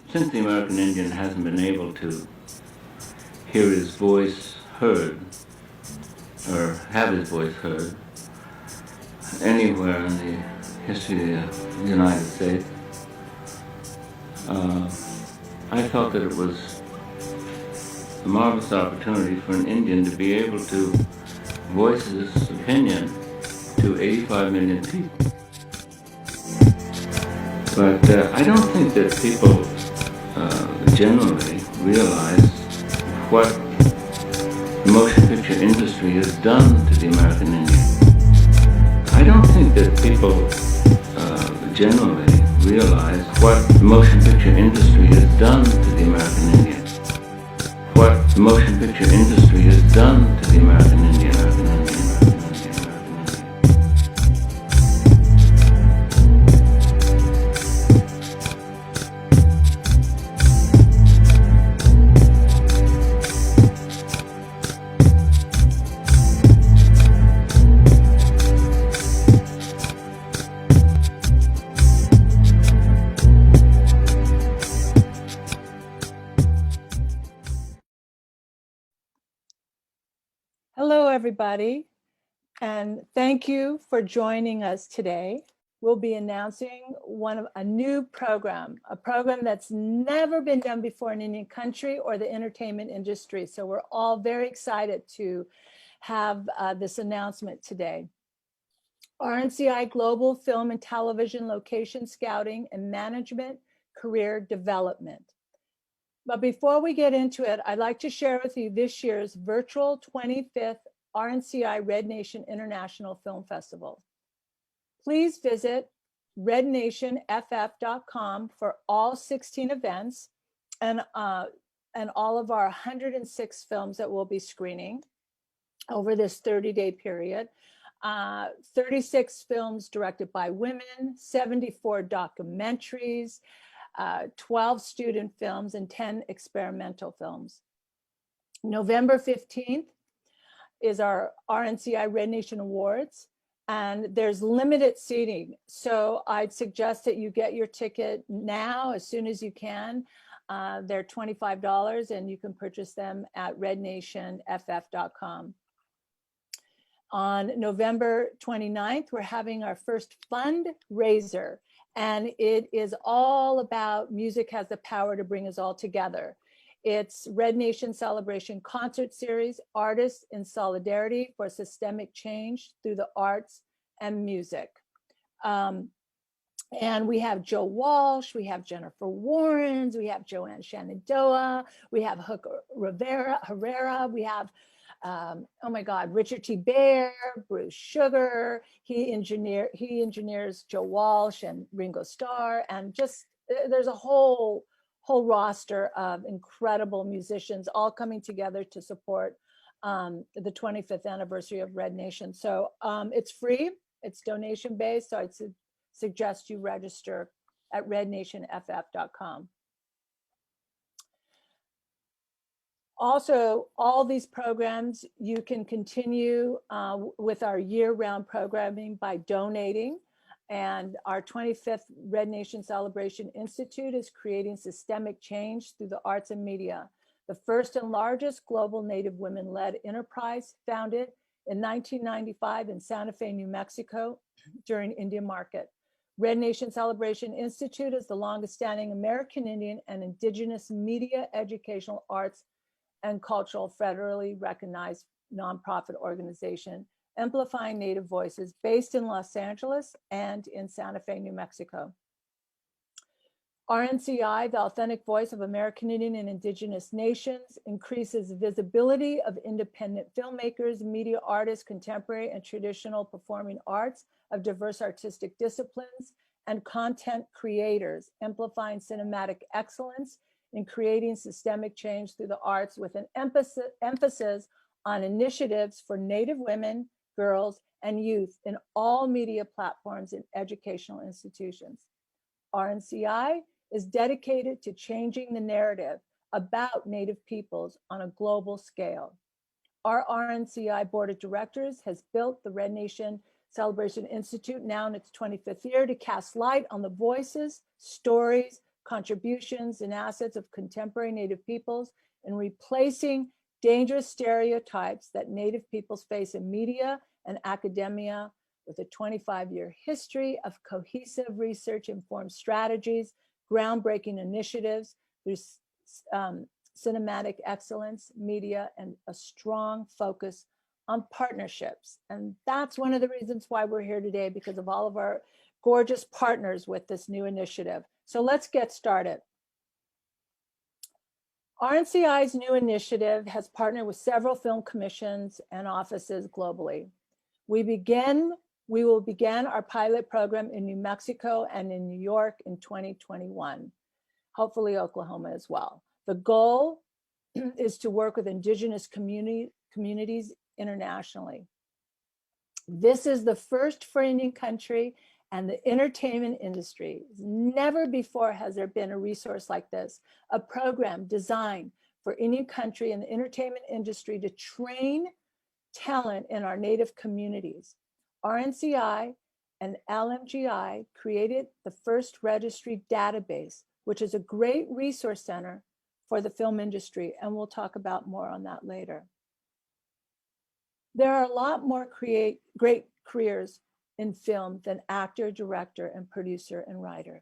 since the American Indian hasn't been able to hear his voice heard or have his voice heard anywhere in the history of the United States, I felt that it was a marvelous opportunity for an Indian to be able to voice his opinion to 85 million people. But I don't think that people generally realize what the motion picture industry has done to the American Indian. I don't think that people generally realize what the motion picture industry has done to the American Indian. What the motion picture industry has done to the American Indian. Hello, everybody, and thank you for joining us today. We'll be announcing a new program, a program that's never been done before in Indian country or the entertainment industry. So we're all very excited to have this announcement today. RNCI Global Film and Television Location Scouting and Management Career Development. But before we get into it, I'd like to share with you this year's virtual 25th RNCI Red Nation International Film Festival. Please visit rednationff.com for all 16 events and all of our 106 films that we'll be screening over this 30-day period. 36 films directed by women, 74 documentaries, 12 student films, and 10 experimental films. November 15th is our RNCI Red Nation Awards, and there's limited seating. So I'd suggest that you get your ticket now as soon as you can. They're $25 and you can purchase them at rednationff.com. On November 29th, we're having our first fundraiser, and it is all about music has the power to bring us all together. It's Red Nation Celebration Concert Series, Artists in Solidarity for Systemic Change Through the Arts and Music. And we have Joe Walsh, we have Jennifer Warrens, we have Joanne Shenandoah, we have Hook Herrera, we have oh my God, Richard T. Baer, Bruce Sugar. He engineers Joe Walsh and Ringo Starr, and just there's a whole roster of incredible musicians all coming together to support the 25th anniversary of Red Nation. So it's free, it's donation based. So I'd suggest you register at rednationff.com. Also, all these programs, you can continue with our year-round programming by donating. And our 25th Red Nation Celebration Institute is creating systemic change through the arts and media, the first and largest global Native women-led enterprise founded in 1995 in Santa Fe, New Mexico during Indian Market. Red Nation Celebration Institute is the longest standing American Indian and Indigenous media, educational, arts, and cultural federally recognized nonprofit organization amplifying Native voices based in Los Angeles and in Santa Fe, New Mexico. RNCI, the authentic voice of American Indian and Indigenous nations, increases visibility of independent filmmakers, media artists, contemporary and traditional performing arts of diverse artistic disciplines, and content creators, amplifying cinematic excellence in creating systemic change through the arts with an emphasis on initiatives for Native women, girls, and youth in all media platforms and educational institutions. RNCI is dedicated to changing the narrative about Native peoples on a global scale. Our RNCI Board of Directors has built the Red Nation Celebration Institute, now in its 25th year, to cast light on the voices, stories, contributions and assets of contemporary Native peoples in replacing dangerous stereotypes that Native peoples face in media and academia, with a 25-year history of cohesive research-informed strategies, groundbreaking initiatives through cinematic excellence, media, and a strong focus on partnerships. And that's one of the reasons why we're here today, because of all of our gorgeous partners with this new initiative. So let's get started. RNCI's new initiative has partnered with several film commissions and offices globally. We will begin our pilot program in New Mexico and in New York in 2021, hopefully Oklahoma as well. The goal is to work with indigenous communities internationally. This is the first for Indian country and the entertainment industry. Never before has there been a resource like this, a program designed for Indian country and the entertainment industry to train talent in our Native communities. RNCI and LMGI created the first registry database, which is a great resource center for the film industry, and we'll talk about more on that later. There are a lot more great careers in film than actor, director, and producer and writer.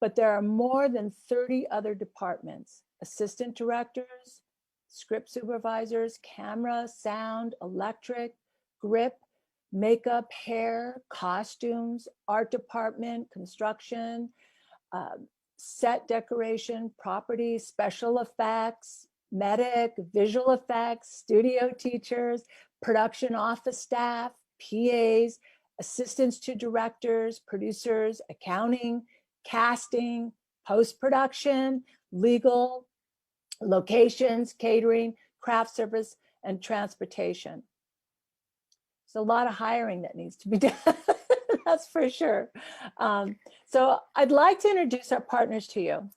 But there are more than 30 other departments: assistant directors, script supervisors, camera, sound, electric, grip, makeup, hair, costumes, art department, construction, set decoration, property, special effects, medic, visual effects, studio teachers, production office staff, PAs, assistants to directors, producers, accounting, casting, post-production, legal, locations, catering, craft service, and transportation. There's a lot of hiring that needs to be done. That's for sure. So I'd like to introduce our partners to you.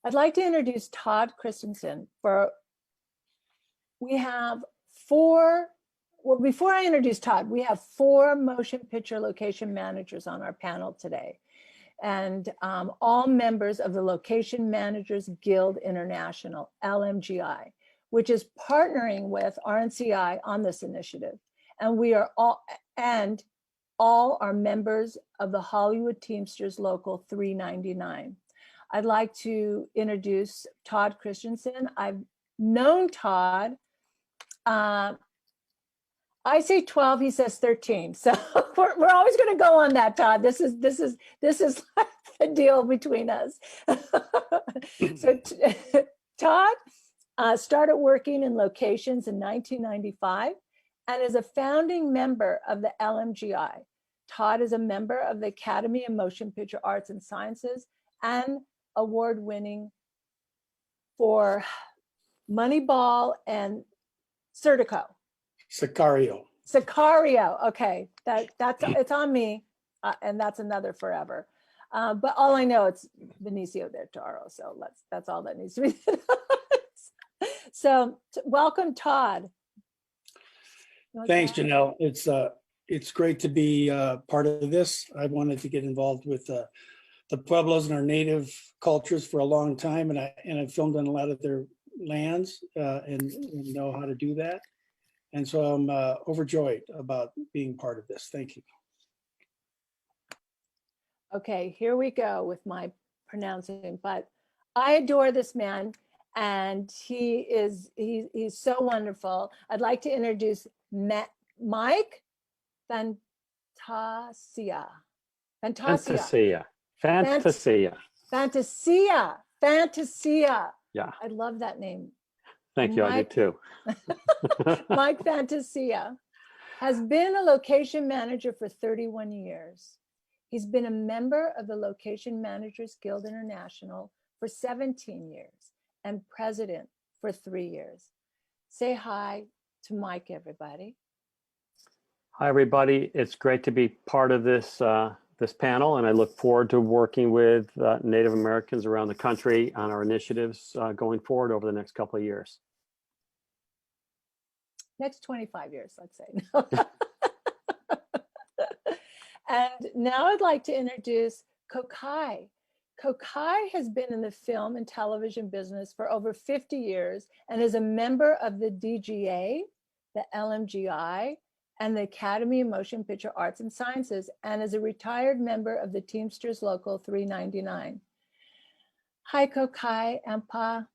I'd like to introduce Todd Christensen. We have four, well, before I introduce Todd, we have 4 motion picture location managers on our panel today, and all members of the Location Managers Guild International, LMGI, which is partnering with RNCI on this initiative. And we are all are members of the Hollywood Teamsters Local 399. I'd like to introduce Todd Christensen. I've known Todd. I say 12, he says 13. So we're always going to go on that, Todd. This is like the deal between us. So Todd started working in locations in 1995 and is a founding member of the LMGI. Todd is a member of the Academy of Motion Picture Arts and Sciences and award-winning for Moneyball and Sertico. Sicario. Okay, that's it's on me, and that's another forever. But all I know, it's Benicio del Toro, so that's all that needs to be said. So welcome, Todd. Thanks, Janelle. It's great to be part of this. I wanted to get involved with the Pueblos and our native cultures for a long time, and I filmed on a lot of their lands and know how to do that. And so I'm overjoyed about being part of this. Thank you. Okay, here we go with my pronouncing, but I adore this man, and he's so wonderful. I'd like to introduce Mike Fantasia. Yeah. I love that name. Thank you. I do too. Mike Fantasia has been a location manager for 31 years. He's been a member of the Location Managers Guild International for 17 years and president for 3 years. Say hi to Mike, everybody. Hi, everybody. It's great to be part of this this panel, and I look forward to working with Native Americans around the country on our initiatives going forward over the next couple of years. Next 25 years, let's say. And now I'd like to introduce Kokai. Kokai has been in the film and television business for over 50 years and is a member of the DGA, the LMGI, and the Academy of Motion Picture Arts and Sciences, and is a retired member of the Teamsters Local 399. Hi, Kokai and Pa.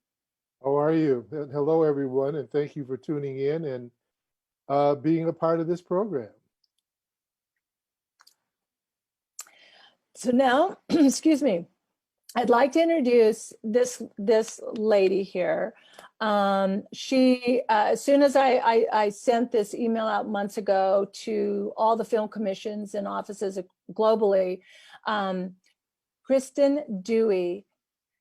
How are you? Hello, everyone, and thank you for tuning in and being a part of this program. So now, excuse me, I'd like to introduce this lady here. She, as soon as I sent this email out months ago to all the film commissions and offices globally, Kristen Dewey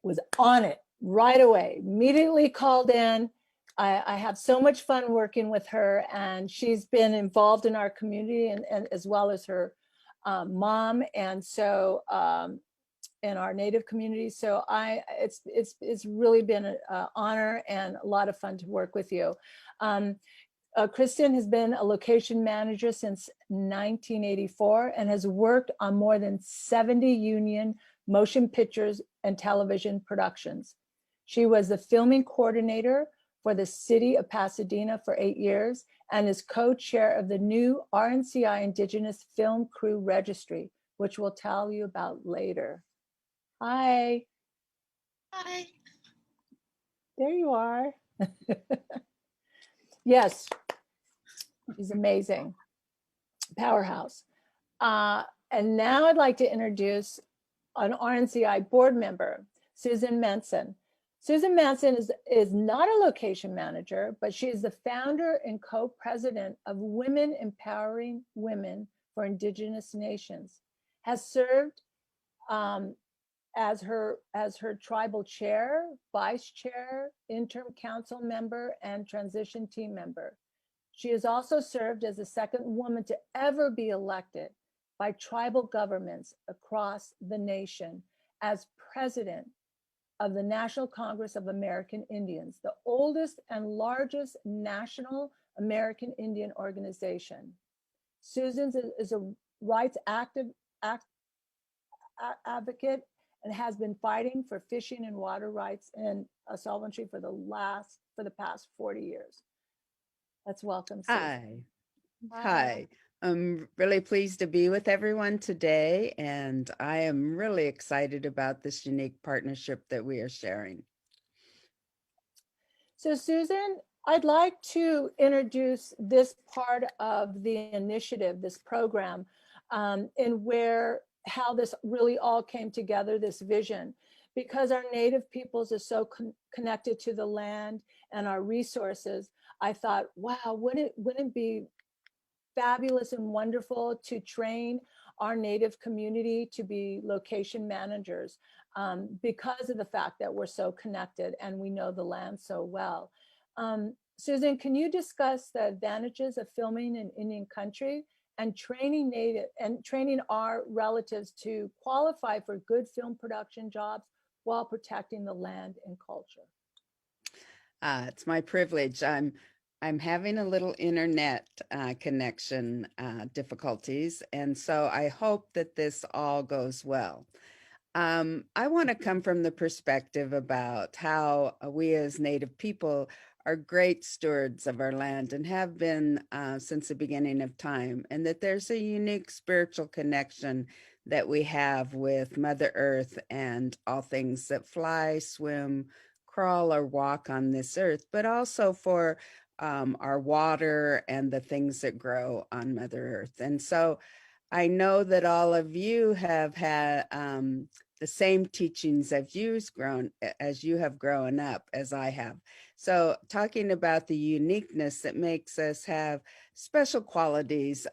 was on it right away, immediately called in. I have so much fun working with her, and she's been involved in our community and as well as her mom, and so in our Native community. So it's really been an honor and a lot of fun to work with you. Kristen has been a location manager since 1984 and has worked on more than 70 union motion pictures and television productions. She was the filming coordinator for the city of Pasadena for 8 years and is co-chair of the new RNCI Indigenous Film Crew Registry, which we'll tell you about later. Hi. Hi. There you are. Yes, she's amazing. Powerhouse. And now I'd like to introduce an RNCI board member, Susan Manson. Susan Manson is not a location manager, but she is the founder and co-president of Women Empowering Women for Indigenous Nations, has served as her tribal chair, vice chair, interim council member, and transition team member. She has also served as the second woman to ever be elected by tribal governments across the nation as president of the National Congress of American Indians, the oldest and largest national American Indian organization. Susan is a rights advocate and has been fighting for fishing and water rights in sovereignty for the past 40 years. Let's welcome Susan. Hi. I'm really pleased to be with everyone today, and I am really excited about this unique partnership that we are sharing. So Susan, I'd like to introduce this part of the initiative, this program, and how this really all came together, this vision, because our Native peoples are so connected to the land and our resources. I thought, wow, wouldn't it be fabulous and wonderful to train our Native community to be location managers because of the fact that we're so connected and we know the land so well. Susan, can you discuss the advantages of filming in Indian country and training our relatives to qualify for good film production jobs while protecting the land and culture? It's my privilege. I'm having a little internet connection difficulties, and so I hope that this all goes well. I want to come from the perspective about how we as Native people are great stewards of our land and have been since the beginning of time, and that there's a unique spiritual connection that we have with Mother Earth and all things that fly, swim, crawl, or walk on this earth, but also for our water and the things that grow on Mother Earth. And so I know that all of you have had the same teachings as you have grown up as I have. So talking about the uniqueness that makes us have special qualities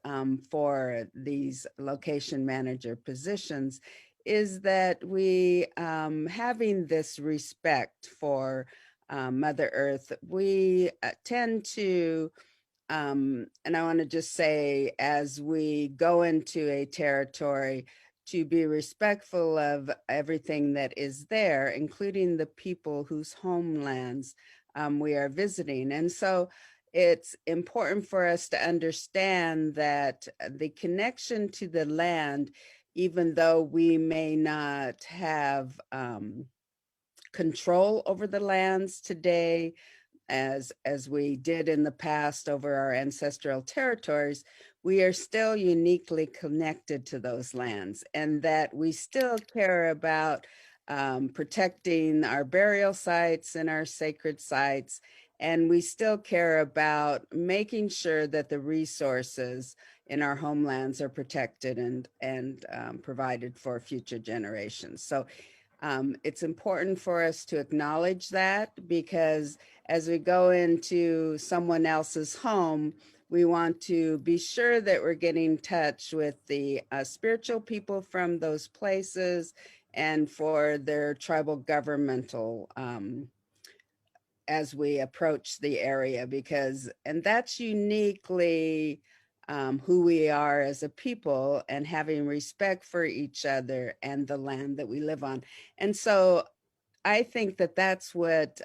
for these location manager positions is that we, having this respect for Mother Earth, we tend to, and I want to just say, as we go into a territory, to be respectful of everything that is there, including the people whose homelands we are visiting. And so it's important for us to understand that the connection to the land, even though we may not have control over the lands today, as we did in the past over our ancestral territories, we are still uniquely connected to those lands, and that we still care about protecting our burial sites and our sacred sites. And we still care about making sure that the resources in our homelands are protected and provided for future generations. So it's important for us to acknowledge that, because as we go into someone else's home, we want to be sure that we're getting in touch with the spiritual people from those places and for their tribal governmental as we approach the area, because, and that's uniquely who we are as a people, and having respect for each other and the land that we live on. And so I think that that's what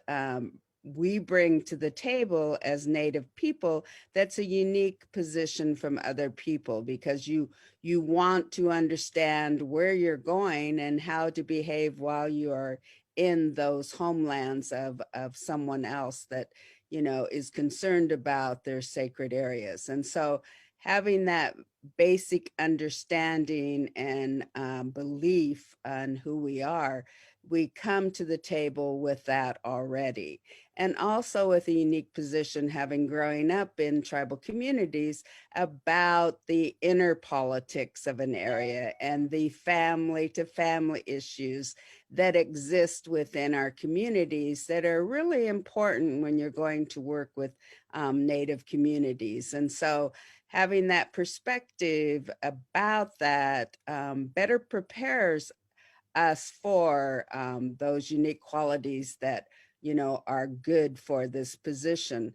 we bring to the table as Native people. That's a unique position from other people, because you want to understand where you're going and how to behave while you are in those homelands of someone else that, you know, is concerned about their sacred areas. And so having that basic understanding and belief on who we are, we come to the table with that already. And also with a unique position, having growing up in tribal communities, about the inner politics of an area and the family to family issues that exist within our communities that are really important when you're going to work with Native communities. And so having that perspective about that better prepares us for those unique qualities that, you know, are good for this position.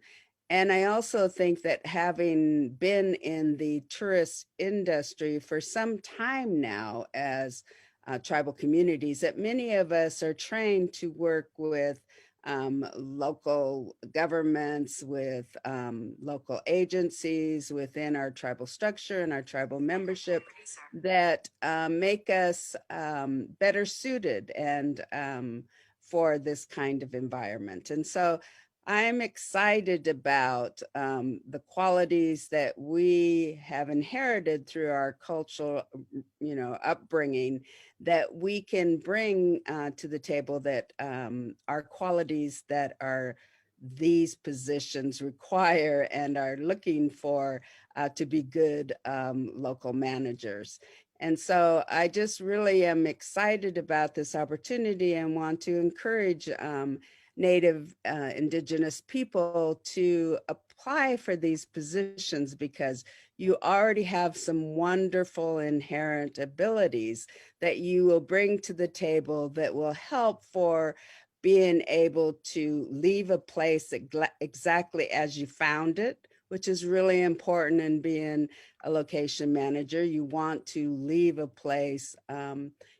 And I also think that having been in the tourist industry for some time now as tribal communities, that many of us are trained to work with local governments, with local agencies within our tribal structure and our tribal membership that make us better suited and for this kind of environment. And so I'm excited about the qualities that we have inherited through our cultural, you know, upbringing, that we can bring to the table, that are qualities that are these positions require and are looking for to be good local managers. And so I just really am excited about this opportunity and want to encourage Native Indigenous people to apply for these positions, because you already have some wonderful inherent abilities that you will bring to the table that will help for being able to leave a place exactly as you found it, which is really important in being a location manager. You want to leave a place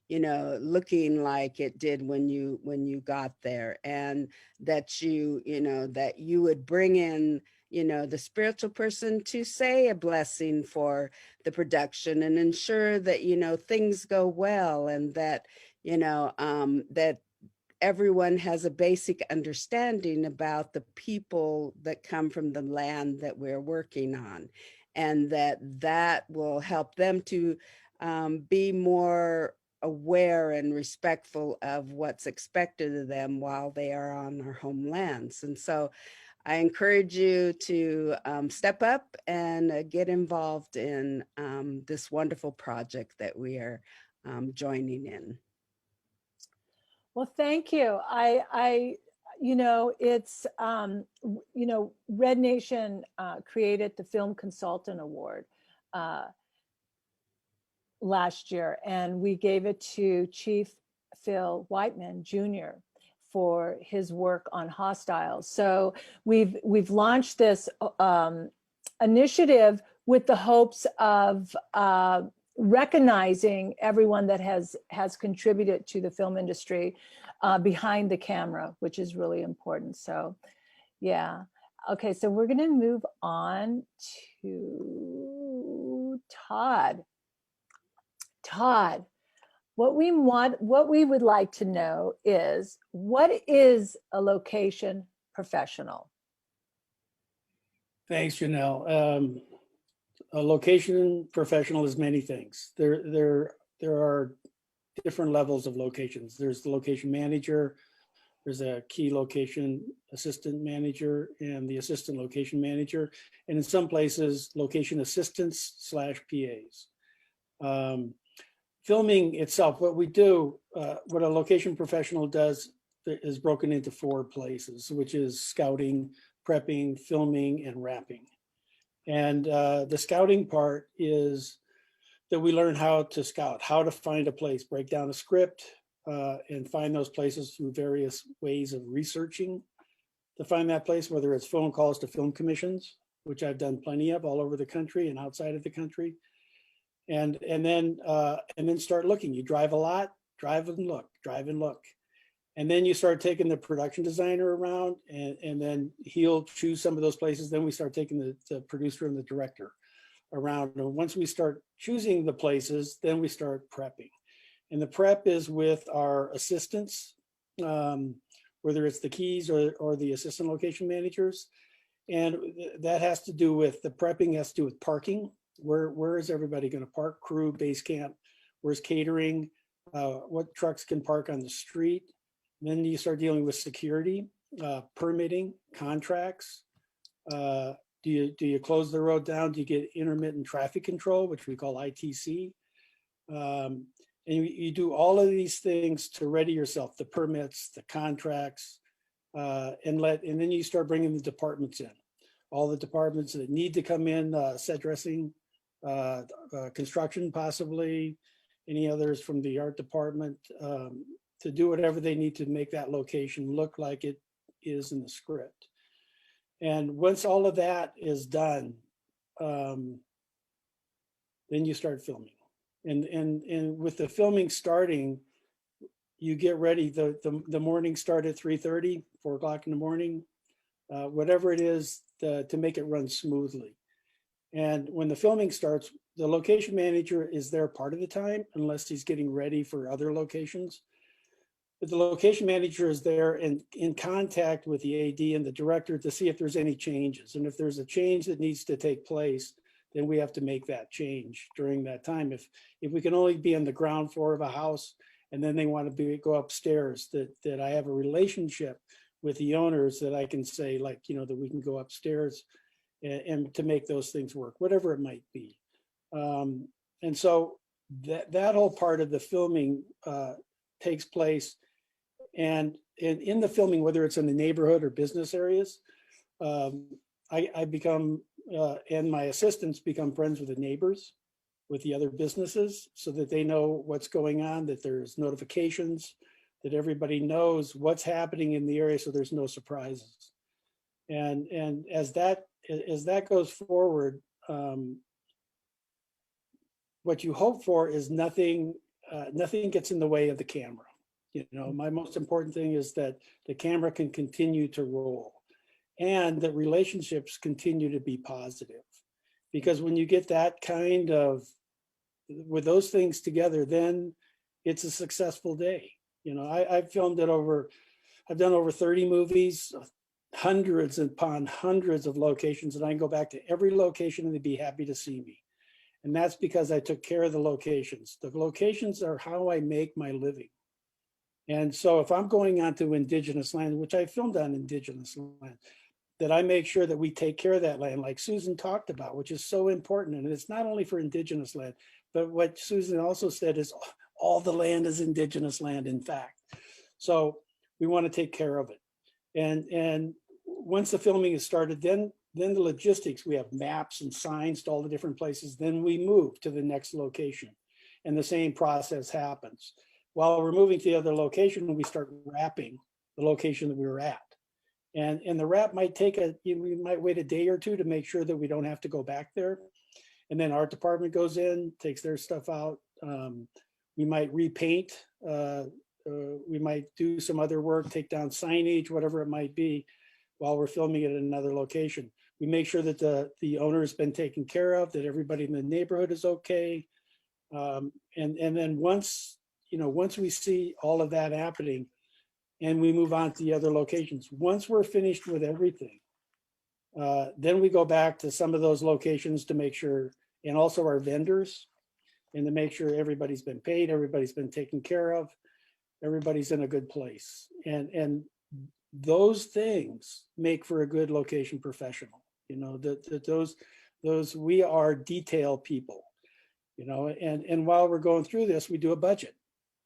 you know, looking like it did when you got there, and that you know, that you would bring in, you know, the spiritual person to say a blessing for the production and ensure that, you know, things go well, and that, you know, that everyone has a basic understanding about the people that come from the land that we're working on, and that will help them to be more aware and respectful of what's expected of them while they are on our homelands. And so I encourage you to step up and get involved in this wonderful project that we are joining in. Well, thank you. You know, it's, you know, Red Nation created the Film Consultant Award last year, and we gave it to Chief Phil Whiteman Jr. for his work on Hostiles. So we've launched this initiative with the hopes of recognizing everyone that has contributed to the film industry behind the camera, which is really important. So, yeah. Okay, so we're going to move on to Todd. Todd, what we would like to know is, what is a location professional? Thanks, Janelle. A location professional is many things. There are different levels of locations. There's the location manager, there's a key location assistant manager, and the assistant location manager, and in some places, location assistants / PAs. Filming itself, what we do, what a location professional does is broken into 4 places, which is scouting, prepping, filming, and wrapping. And the scouting part is that we learn how to scout, how to find a place, break down a script, and find those places through various ways of researching to find that place, whether it's phone calls to film commissions, which I've done plenty of all over the country and outside of the country. And then start looking. You drive a lot, drive and look. And then you start taking the production designer around, and then he'll choose some of those places. Then we start taking the producer and the director around. And once we start choosing the places, then we start prepping. And the prep is with our assistants, whether it's the keys or the assistant location managers. And that has to do with, the prepping has to do with parking. Where is everybody going to park? Crew, base camp, where's catering, what trucks can park on the street. And then you start dealing with security, permitting, contracts. Do you close the road down? Do you get intermittent traffic control, which we call ITC? And you do all of these things to ready yourself, the permits, the contracts, and then you start bringing the departments in. All the departments that need to come in, set dressing, construction possibly, any others from the art department, to do whatever they need to make that location look like it is in the script. And once all of that is done, then you start filming. And with the filming starting, you get ready. The morning start at 3:30, 4 o'clock in the morning, whatever it is to make it run smoothly. And when the filming starts, the location manager is there part of the time, unless he's getting ready for other locations. But the location manager is there and in contact with the AD and the director to see if there's any changes. And if there's a change that needs to take place, then we have to make that change during that time. If we can only be on the ground floor of a house and then they want to go upstairs, that I have a relationship with the owners that I can say, like, that we can go upstairs and to make those things work, whatever it might be. And so that whole part of the filming takes place. And in the filming, whether it's in the neighborhood or business areas, I become, and my assistants become friends with the neighbors, with the other businesses, so that they know what's going on, that there's notifications, that everybody knows what's happening in the area, so there's no surprises. And as that goes forward, what you hope for is nothing gets in the way of the camera. My most important thing is that the camera can continue to roll and that relationships continue to be positive. Because when you get that kind of, with those things together, then it's a successful day. I've filmed I've done over 30 movies, hundreds upon hundreds of locations, and I can go back to every location and they'd be happy to see me. And that's because I took care of the locations. The locations are how I make my living. And so if I'm going onto indigenous land, which I filmed on indigenous land, that I make sure that we take care of that land, like Susan talked about, which is so important. And it's not only for indigenous land, but what Susan also said is all the land is indigenous land, in fact. So we want to take care of it. And once the filming is started, then the logistics, we have maps and signs to all the different places. Then we move to the next location and the same process happens. While we're moving to the other location, we start wrapping the location that we were at. And the wrap might take we might wait a day or two to make sure that we don't have to go back there. And then art department goes in, takes their stuff out. We might repaint, we might do some other work, take down signage, whatever it might be. while we're filming it in another location. We make sure that the owner has been taken care of, that everybody in the neighborhood is okay. And then once we see all of that happening and we move on to the other locations, once we're finished with everything, then we go back to some of those locations to make sure, and also our vendors, and to make sure everybody's been paid, everybody's been taken care of, everybody's in a good place. And those things make for a good location professional. Those we are detail people, and while we're going through this, we do a budget.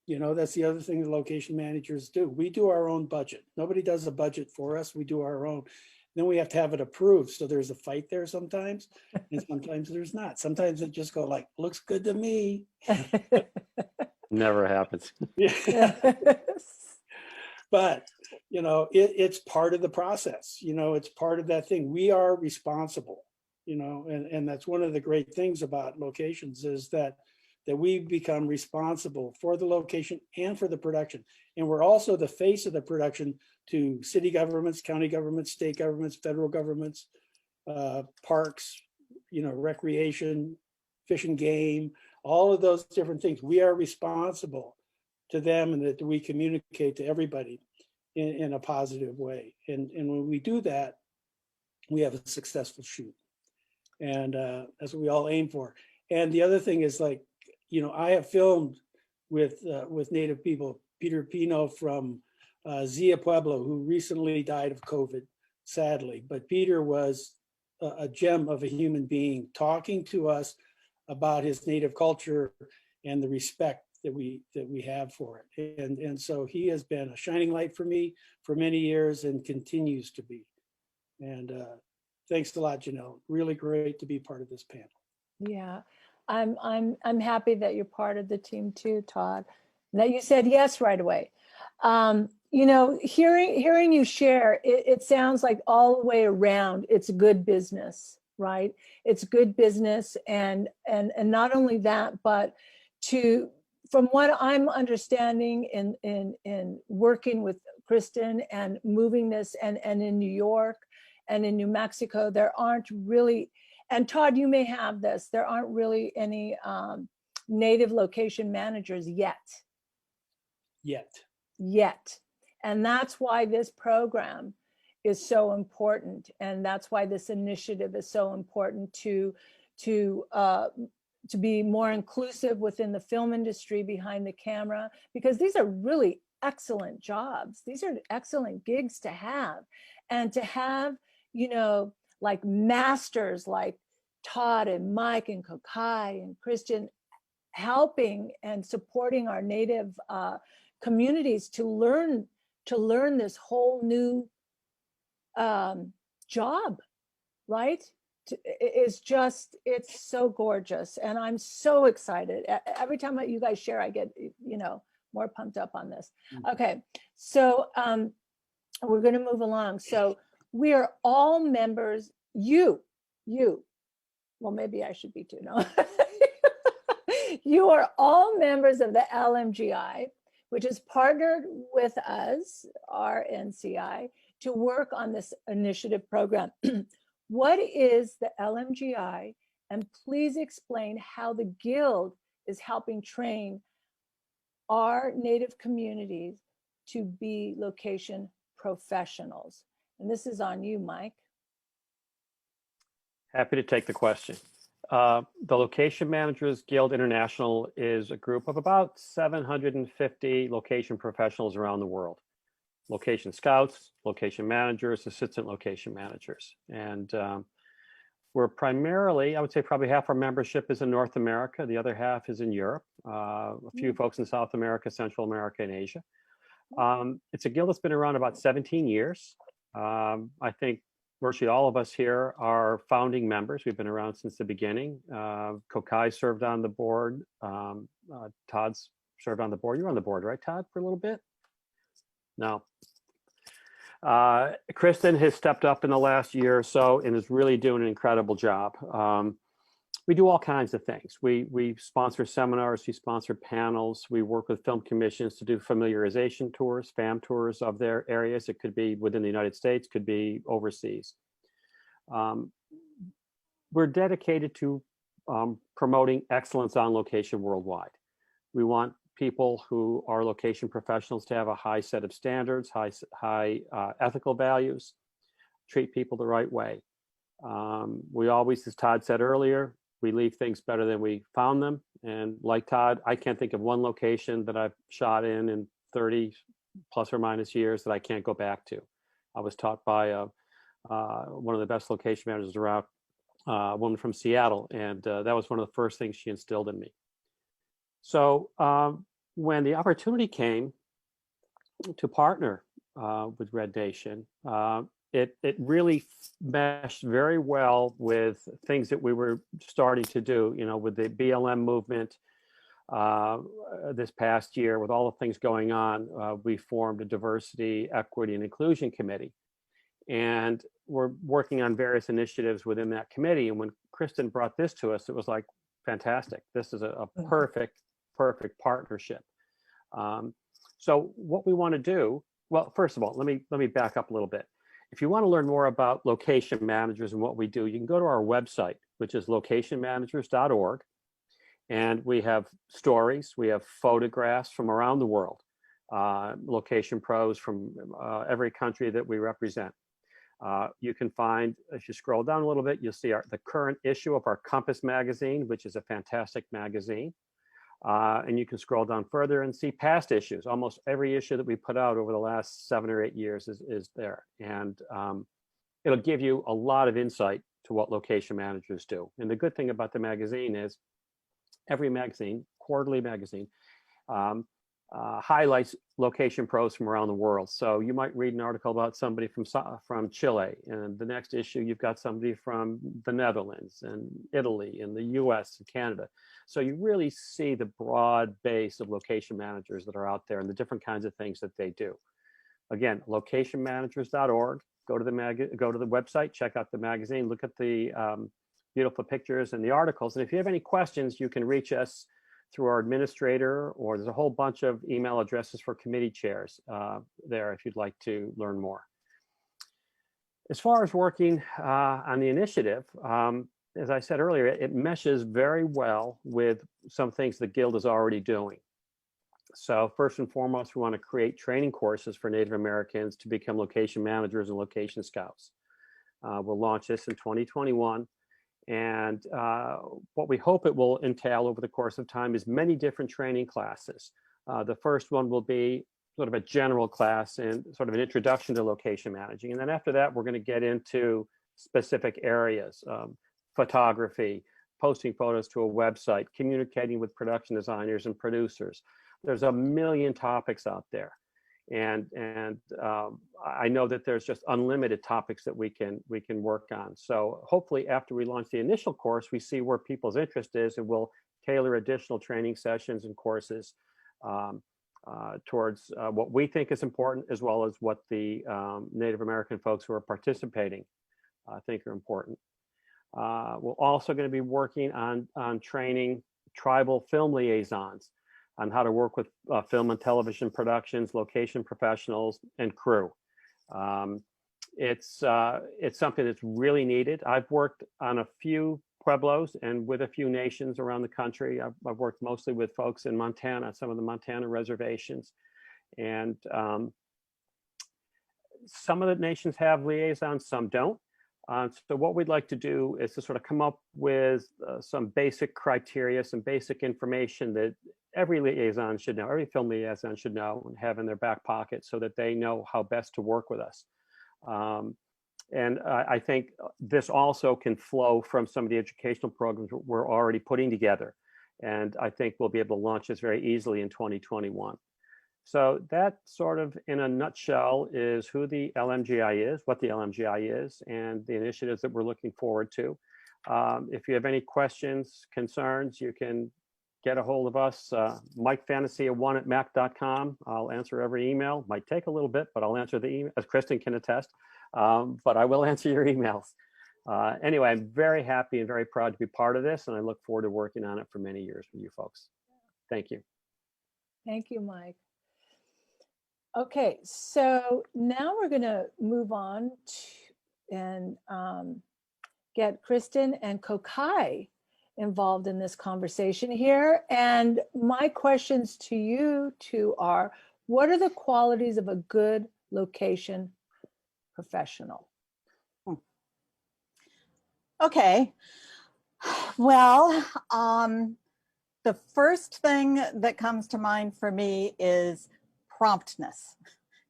That's the other thing the location managers do. We do our own budget. Nobody does a budget for us. We do our own. Then we have to have it approved. So there's a fight there sometimes, and sometimes there's not. Sometimes it just go like, looks good to me. Never happens. Yeah. But, it's part of the process. It's part of that thing. We are responsible, and that's one of the great things about locations is that we become responsible for the location and for the production. And we're also the face of the production to city governments, county governments, state governments, federal governments, parks, recreation, fish and game, all of those different things. We are responsible to them, and that we communicate to everybody in a positive way. And when we do that, we have a successful shoot. And that's what we all aim for. And the other thing is, like, I have filmed with Native people. Peter Pino from Zia Pueblo, who recently died of COVID, sadly. But Peter was a gem of a human being, talking to us about his Native culture and the respect that we have for it. And so he has been a shining light for me for many years and continues to be. And thanks a lot, Janelle. Really great to be part of this panel. Yeah, I'm happy that you're part of the team too, Todd. That you said yes right away. Hearing you share, it sounds like all the way around, it's good business, right? It's good business, and not only that, but from what I'm understanding in working with Kristen and moving this, and in New York and in New Mexico, there aren't really, and Todd, you may have this, there aren't really any Native location managers yet. And that's why this program is so important. And that's why this initiative is so important to be more inclusive within the film industry behind the camera, because these are really excellent jobs. These are excellent gigs to have. And to have, like masters like Todd and Mike and Kokai and Christian helping and supporting our Native communities to learn this whole new job, right? It's so gorgeous, and I'm so excited. Every time you guys share, I get more pumped up on this. Okay, so we're going to move along. So we are all members. You, well, maybe I should be too. No, you are all members of the LMGI, which is partnered with us, RNCI, to work on this initiative program. What is the LMGI? And please explain how the Guild is helping train our Native communities to be location professionals. And this is on you, Mike. Happy to take the question. The Location Managers Guild International is a group of about 750 location professionals around the world. Location scouts, location managers, assistant location managers. And we're primarily, I would say probably half our membership is in North America. The other half is in Europe. A few folks in South America, Central America, and Asia. It's a guild that's been around about 17 years. I think virtually all of us here are founding members. We've been around since the beginning. Kokai served on the board. Todd's served on the board. You were on the board, right, Todd, for a little bit? No. Kristen has stepped up in the last year or so and is really doing an incredible job. we do all kinds of things. We sponsor seminars, we sponsor panels, we work with film commissions to do familiarization tours, FAM tours of their areas. It could be within the United States, could be overseas. We're dedicated to promoting excellence on location worldwide. We want people who are location professionals to have a high set of standards, high ethical values, treat people the right way. We always, as Todd said earlier, we leave things better than we found them. And like Todd, I can't think of one location that I've shot in 30 plus or minus years that I can't go back to. I was taught by one of the best location managers around, a woman from Seattle, and that was one of the first things she instilled in me. So when the opportunity came to partner with Red Nation, it really meshed very well with things that we were starting to do, you know, with the BLM movement this past year, with all the things going on. We formed a diversity, equity, and inclusion committee. And we're working on various initiatives within that committee. And when Kristen brought this to us, it was like, fantastic. This is a perfect partnership. So what we want to do, well, first of all, let me back up a little bit. If you want to learn more about location managers and what we do, you can go to our website, which is locationmanagers.org. And we have stories, we have photographs from around the world, location pros from every country that we represent. You can find, if you scroll down a little bit, you'll see the current issue of our Compass magazine, which is a fantastic magazine. And you can scroll down further and see past issues. Almost every issue that we put out over the last 7 or 8 years is there. And it'll give you a lot of insight to what location managers do. And the good thing about the magazine is every magazine, quarterly magazine, highlights location pros from around the world. So you might read an article about somebody from Chile, and the next issue you've got somebody from the Netherlands and Italy and the US and Canada. So you really see the broad base of location managers that are out there and the different kinds of things that they do. Again, locationmanagers.org. Go to the website, check out the magazine, look at the beautiful pictures and the articles. And if you have any questions, you can reach us through our administrator, or there's a whole bunch of email addresses for committee chairs there if you'd like to learn more. As far as working on the initiative, as I said earlier, it meshes very well with some things the Guild is already doing. So first and foremost, we want to create training courses for Native Americans to become location managers and location scouts. We'll launch this in 2021. And what we hope it will entail over the course of time is many different training classes. The first one will be sort of a general class and sort of an introduction to location managing. And then after that, we're going to get into specific areas, photography, posting photos to a website, communicating with production designers and producers. There's a million topics out there. And I know that there's just unlimited topics that we can work on. So hopefully after we launch the initial course, we see where people's interest is, and we'll tailor additional training sessions and courses towards what we think is important, as well as what the Native American folks who are participating think are important. We're also going to be working on training tribal film liaisons on how to work with film and television productions, location professionals, and crew. It's something that's really needed. I've worked on a few Pueblos and with a few nations around the country. I've worked mostly with folks in Montana, some of the Montana reservations. And some of the nations have liaisons, some don't. So what we'd like to do is to sort of come up with some basic criteria, some basic information that every liaison should know, every film liaison should know and have in their back pocket so that they know how best to work with us. And I think this also can flow from some of the educational programs we're already putting together. And I think we'll be able to launch this very easily in 2021. So that sort of in a nutshell is who the LMGI is, what the LMGI is, and the initiatives that we're looking forward to. If you have any questions, concerns, you can get a hold of us, MikeFantasy1@mac.com. I'll answer every email. Might take a little bit, but I'll answer the email, as Kristen can attest. But I will answer your emails. Anyway, I'm very happy and very proud to be part of this, and I look forward to working on it for many years with you folks. Thank you. Thank you, Mike. Okay, so now we're going to move on to, and get Kristen and Kokai involved in this conversation here. And my questions to you two are, what are the qualities of a good location professional? Okay. Well, the first thing that comes to mind for me is promptness.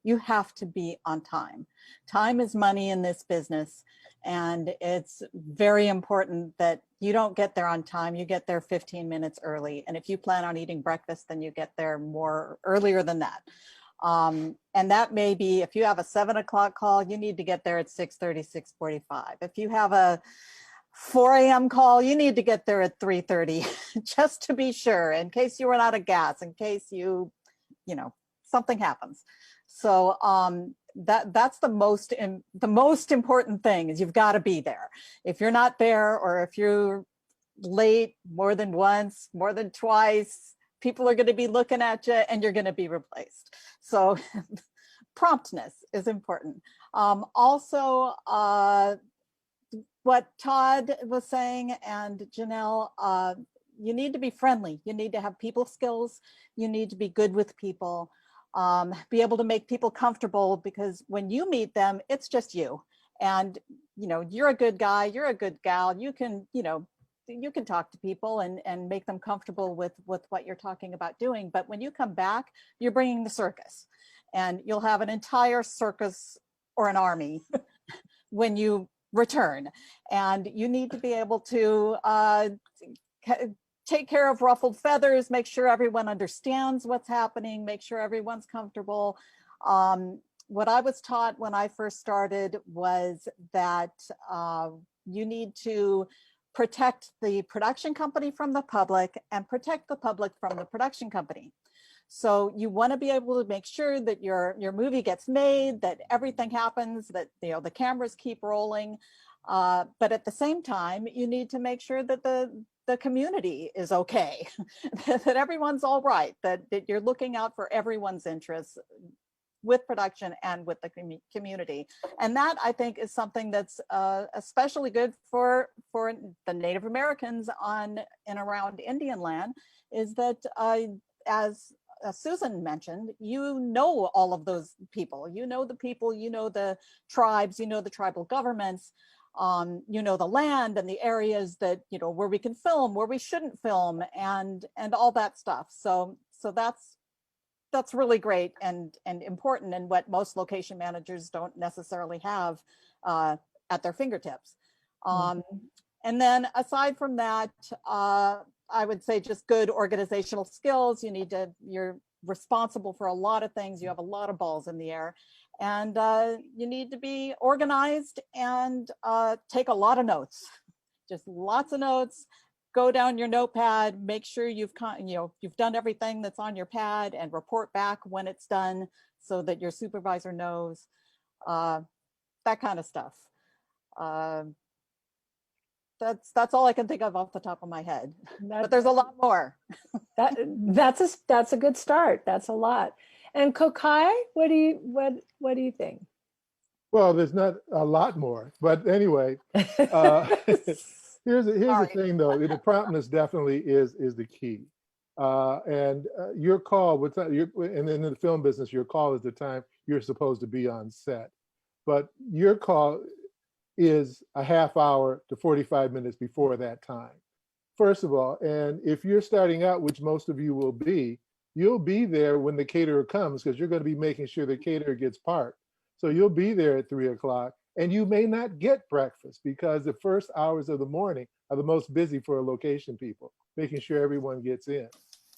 You have to be on time. Time is money in this business, and it's very important that you don't get there on time. You get there 15 minutes early. And if you plan on eating breakfast, then you get there more earlier than that. And that may be, if you have a 7 o'clock call, you need to get there at 6:30, 6:45. If you have a 4 a.m. call, you need to get there at 3:30, just to be sure, in case you run out of gas, in case you know, something happens. So that's the most important thing, is you've got to be there. If you're not there, or if you're late more than once, more than twice, people are going to be looking at you and you're going to be replaced. So promptness is important. Also, what Todd was saying, and Janelle, you need to be friendly. You need to have people skills. You need to be good with people, be able to make people comfortable, because when you meet them, it's just you. And, you know, you're a good guy, you're a good gal. You can, you know, you can talk to people and make them comfortable with what you're talking about doing. But when you come back, you're bringing the circus, and you'll have an entire circus or an army when you return. And you need to be able to take care of ruffled feathers, make sure everyone understands what's happening, make sure everyone's comfortable. What I was taught when I first started was that you need to protect the production company from the public and protect the public from the production company. So you want to be able to make sure that your movie gets made, that everything happens, that, you know, the cameras keep rolling. But at the same time, you need to make sure that the community is okay, that everyone's all right, that you're looking out for everyone's interests with production and with the community. And that, I think, is something that's especially good for the Native Americans on and around Indian land, is that as Susan mentioned, you know all of those people. You know the people, you know the tribes, you know the tribal governments, you know the land and the areas that, you know, where we can film, where we shouldn't film, and all that stuff. So that's really great and important, and what most location managers don't necessarily have at their fingertips. And then aside from that, I would say just good organizational skills. You're responsible for a lot of things. You have a lot of balls in the air, and you need to be organized and take a lot of notes, just lots of notes. Go down your notepad, make sure you've done everything that's on your pad, and report back when it's done so that your supervisor knows, that kind of stuff. That's all I can think of off the top of my head, but there's a lot more. That's a good start. That's a lot. And Kokai, what do you think? Well, there's not a lot more, but anyway, here's the thing though. The promptness definitely is the key. And your call, and in the film business, your call is the time you're supposed to be on set. But your call is a half hour to 45 minutes before that time, first of all. And if you're starting out, which most of you will be, you'll be there when the caterer comes, because you're going to be making sure the caterer gets parked. So you'll be there at 3 o'clock, and you may not get breakfast, because the first hours of the morning are the most busy for location people, making sure everyone gets in.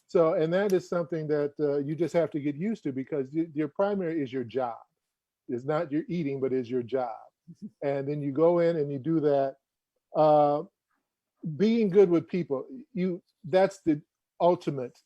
So, and that is something that you just have to get used to, because your primary is your job. It's not your eating, but is your job. And then you go in and you do that. Being good with people, that's the ultimate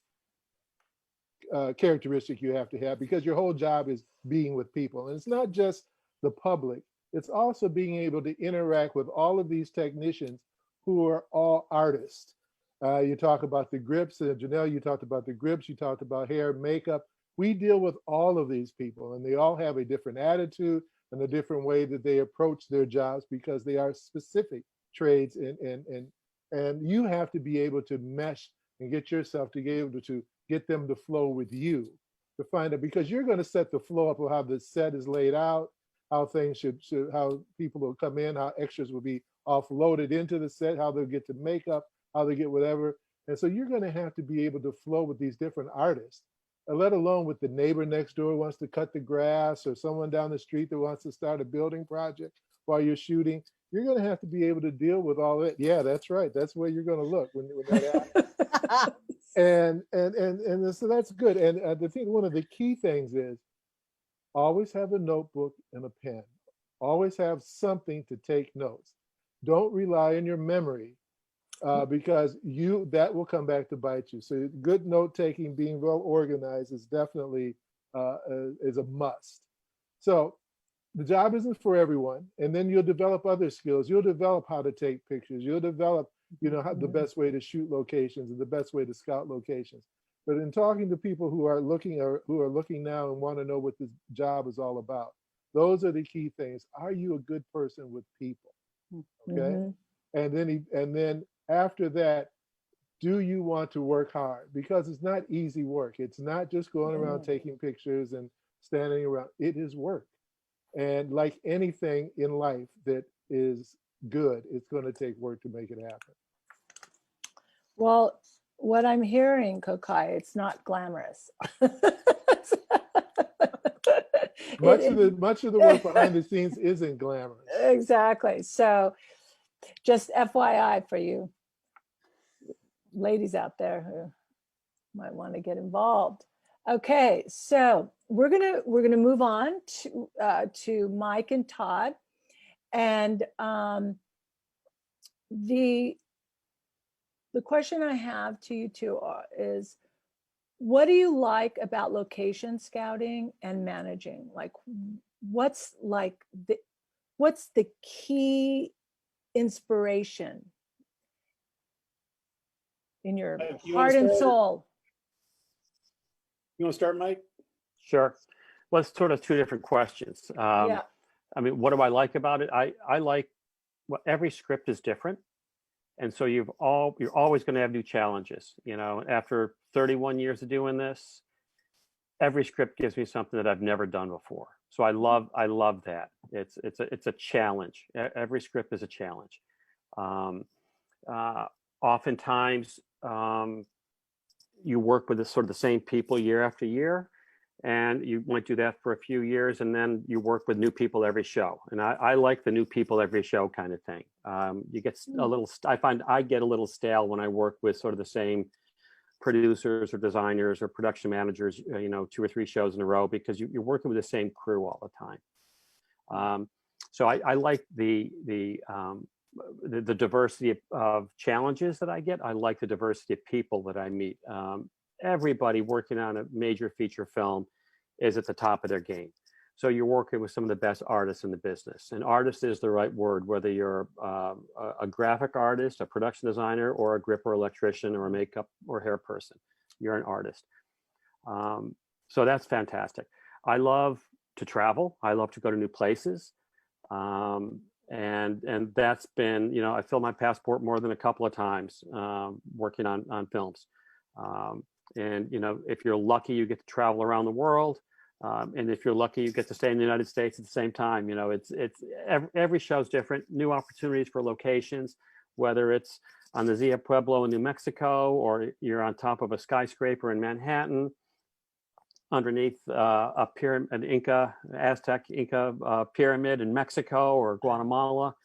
characteristic you have to have, because your whole job is being with people. And it's not just the public, it's also being able to interact with all of these technicians who are all artists. You talk about the grips, Janelle, you talked about the grips, you talked about hair, makeup. We deal with all of these people, and they all have a different attitude and a different way that they approach their jobs because they are specific trades, and you have to be able to mesh and get yourself to be able to get them to flow with you, to find out, because you're going to set the flow up of how the set is laid out, how things should how people will come in, how extras will be offloaded into the set, how they'll get to makeup, how they get whatever. And so you're going to have to be able to flow with these different artists, let alone with the neighbor next door who wants to cut the grass, or someone down the street that wants to start a building project while you're shooting. You're going to have to be able to deal with all that. Yeah, that's right. That's where you're going to look when that happens. and so that's good. And the thing, one of the key things is always have a notebook and a pen. Always have something to take notes. Don't rely on your memory, because that will come back to bite you. So good note taking, being well organized is definitely is a must. So the job isn't for everyone, and then you'll develop other skills. You'll develop how to take pictures. You'll develop, how the best way to shoot locations and the best way to scout locations. But in talking to people who are looking now and want to know what this job is all about, those are the key things. Are you a good person with people? Okay, and then after that, do you want to work hard? Because it's not easy work. It's not just going around taking pictures and standing around. It is work. And like anything in life that is good, it's going to take work to make it happen. Well, what I'm hearing, Kokai, it's not glamorous. Much of the work behind the scenes isn't glamorous. Exactly. So just FYI for you ladies out there who might want to get involved. Okay, so we're gonna move on to Mike and Todd, and the question I have to you two is, what do you like about location scouting and managing? Like, what's the key inspiration in your heart and soul? You want to start, Mike? Sure. Well, it's sort of two different questions. Yeah. I mean, what do I like about it? I like, well, every script is different. And so you're always going to have new challenges. After 31 years of doing this, every script gives me something that I've never done before. So I love that. It's a challenge. Every script is a challenge. Oftentimes, you work with sort of the same people year after year, and you might do that for a few years, and then you work with new people every show. And I like the new people every show kind of thing. You get a little, I find I get a little stale when I work with sort of the same producers or designers or production managers, 2 or 3 shows in a row, because you're working with the same crew all the time. So I like the diversity of challenges that I get. I like the diversity of people that I meet. Everybody working on a major feature film is at the top of their game. So you're working with some of the best artists in the business. And artist is the right word, whether you're a graphic artist, a production designer, or a gripper electrician, or a makeup or hair person. You're an artist. So that's fantastic. I love to travel. I love to go to new places. And that's been, I filled my passport more than a couple of times working on films. And if you're lucky, you get to travel around the world. And if you're lucky, you get to stay in the United States at the same time. It's every show's different. New opportunities for locations, whether it's on the Zia Pueblo in New Mexico, or you're on top of a skyscraper in Manhattan, underneath a pyramid, an Aztec Inca pyramid in Mexico or Guatemala.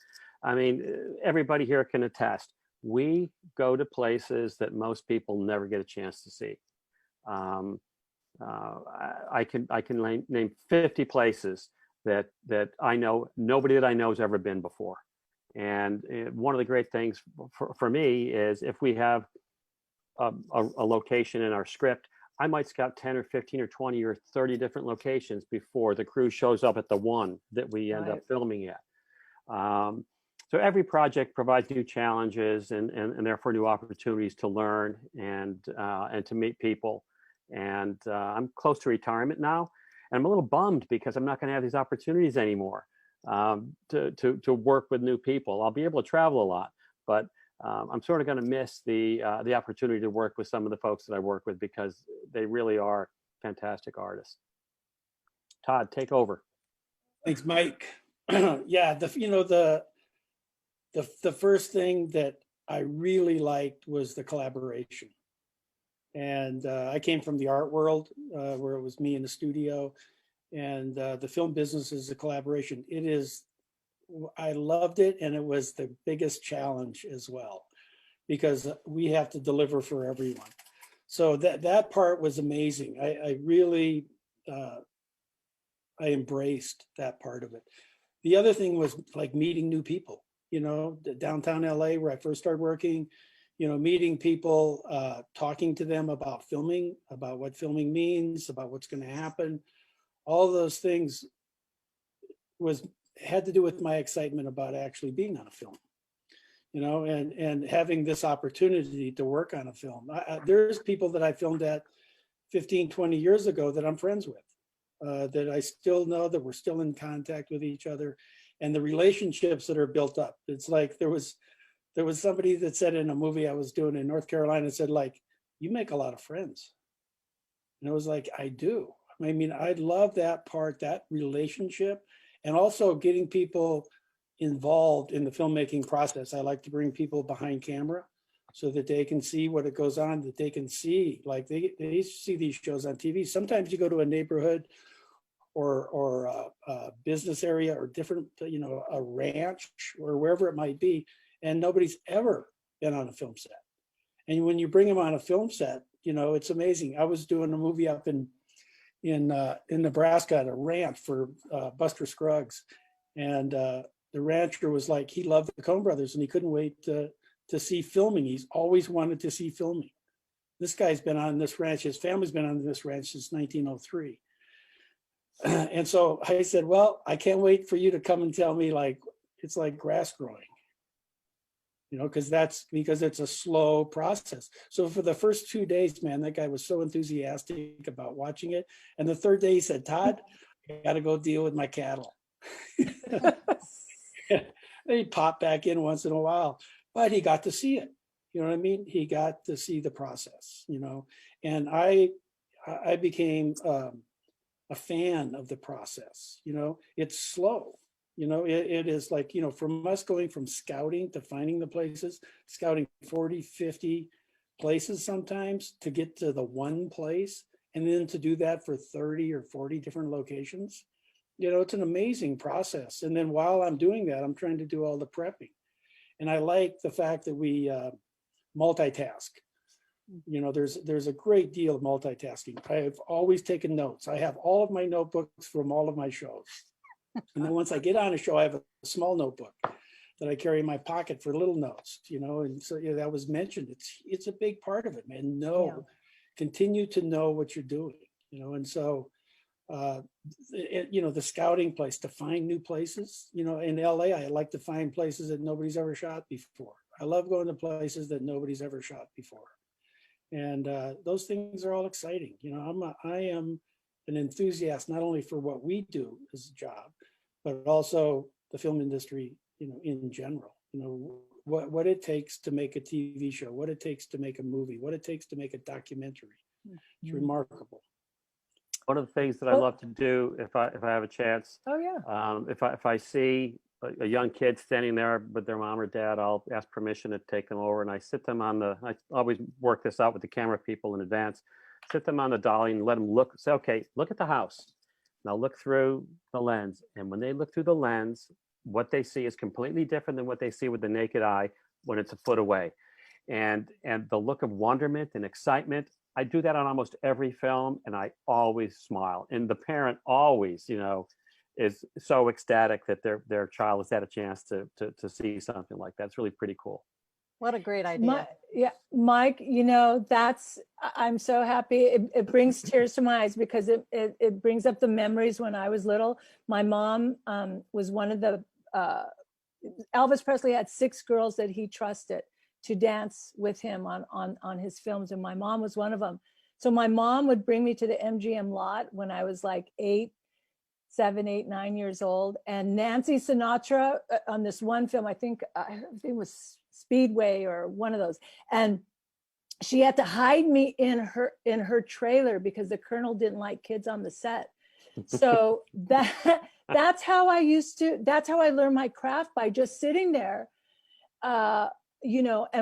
I mean, everybody here can attest. We go to places that most people never get a chance to see. I can name 50 places that I know nobody that I know has ever been before. And one of the great things for me is if we have a location in our script, I might scout 10 or 15 or 20 or 30 different locations before the crew shows up at the one that we end up filming at. So every project provides new challenges and therefore new opportunities to learn and to meet people. And I'm close to retirement now, and I'm a little bummed because I'm not going to have these opportunities anymore to work with new people. I'll be able to travel a lot, but I'm sort of going to miss the opportunity to work with some of the folks that I work with because they really are fantastic artists. Todd, take over. Thanks, Mike. Yeah, the first thing that I really liked was the collaboration. And I came from the art world where it was me in the studio, and the film business is a collaboration. I loved it, and it was the biggest challenge as well, because we have to deliver for everyone. So that part was amazing. I really, I embraced that part of it. The other thing was like meeting new people, downtown LA where I first started working, meeting people, talking to them about filming, about what filming means, about what's going to happen. All those things had to do with my excitement about actually being on a film, and having this opportunity to work on a film. There's people that I filmed at 15, 20 years ago that I'm friends with, that I still know, that we're still in contact with each other, and the relationships that are built up. It's like there was somebody that said in a movie I was doing in North Carolina, said like, you make a lot of friends. And I was like, I do. I mean, I love that part, that relationship, and also getting people involved in the filmmaking process. I like to bring people behind camera so that they can see what it goes on, that they can see, like they see these shows on TV. Sometimes you go to a neighborhood or a business area or different, a ranch or wherever it might be, and nobody's ever been on a film set. And when you bring them on a film set, it's amazing. I was doing a movie up in Nebraska at a ranch for Buster Scruggs, and the rancher was like, he loved the Coen Brothers and he couldn't wait to see filming. He's always wanted to see filming. This guy's been on this ranch, his family's been on this ranch since 1903. And so I said, well, I can't wait for you to come and tell me, like, it's like grass growing, because it's a slow process. So for the first 2 days, man, that guy was so enthusiastic about watching it. And the third day he said, Todd, I got to go deal with my cattle. He'd pop back in once in a while, but he got to see it. You know what I mean? He got to see the process, and I became a fan of the process. It's slow. It is like, from us going from scouting to finding the places, scouting 40, 50 places sometimes to get to the one place, and then to do that for 30 or 40 different locations. It's an amazing process. And then while I'm doing that, I'm trying to do all the prepping. And I like the fact that we multitask. There's a great deal of multitasking. I've always taken notes. I have all of my notebooks from all of my shows. And then once I get on a show, I have a small notebook that I carry in my pocket for little notes, and so that was mentioned. It's a big part of it, man. Continue to know what you're doing, and so the scouting place, to find new places, in LA, I like to find places that nobody's ever shot before. I love going to places that nobody's ever shot before. And those things are all exciting. I am an enthusiast, not only for what we do as a job, but also the film industry, in general, what it takes to make a TV show, what it takes to make a movie, what it takes to make a documentary. It's remarkable. One of the things that I love to do, if I have a chance, if I see a young kid standing there with their mom or dad, I'll ask permission to take them over, and I sit them on I always work this out with the camera people in advance, sit them on the dolly and let them look, say, okay, look at the house. Now look through the lens. And when they look through the lens, what they see is completely different than what they see with the naked eye when it's a foot away. And the look of wonderment and excitement, I do that on almost every film, and I always smile. And the parent always, is so ecstatic that their child has had a chance to see something like that. It's really pretty cool. What a great idea. Yeah, Mike, I'm so happy. It brings tears to my eyes because it brings up the memories when I was little. My mom was one of the, Elvis Presley had 6 girls that he trusted to dance with him on his films. And my mom was one of them. So my mom would bring me to the MGM lot when I was like 7, 8, 9 years old. And Nancy Sinatra on this one film, I think it was Speedway or one of those. And she had to hide me in her trailer because the Colonel didn't like kids on the set. So that's how I learned my craft, by just sitting there, and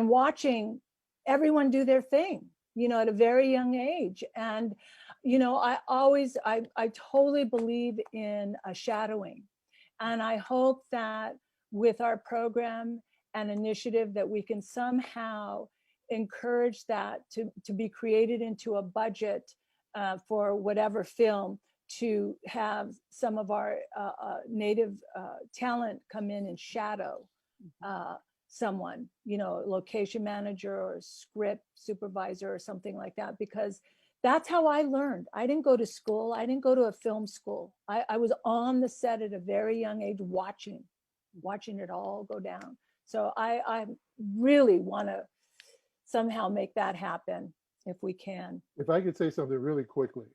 watching everyone do their thing, at a very young age. And, I totally believe in shadowing. And I hope that with our program and initiative that we can somehow encourage that to be created into a budget for whatever film, to have some of our native talent come in and shadow someone, location manager or script supervisor or something like that, because that's how I learned. I didn't go to school. I didn't go to a film school. I was on the set at a very young age, watching it all go down. So I really want to somehow make that happen if we can. If I could say something really quickly,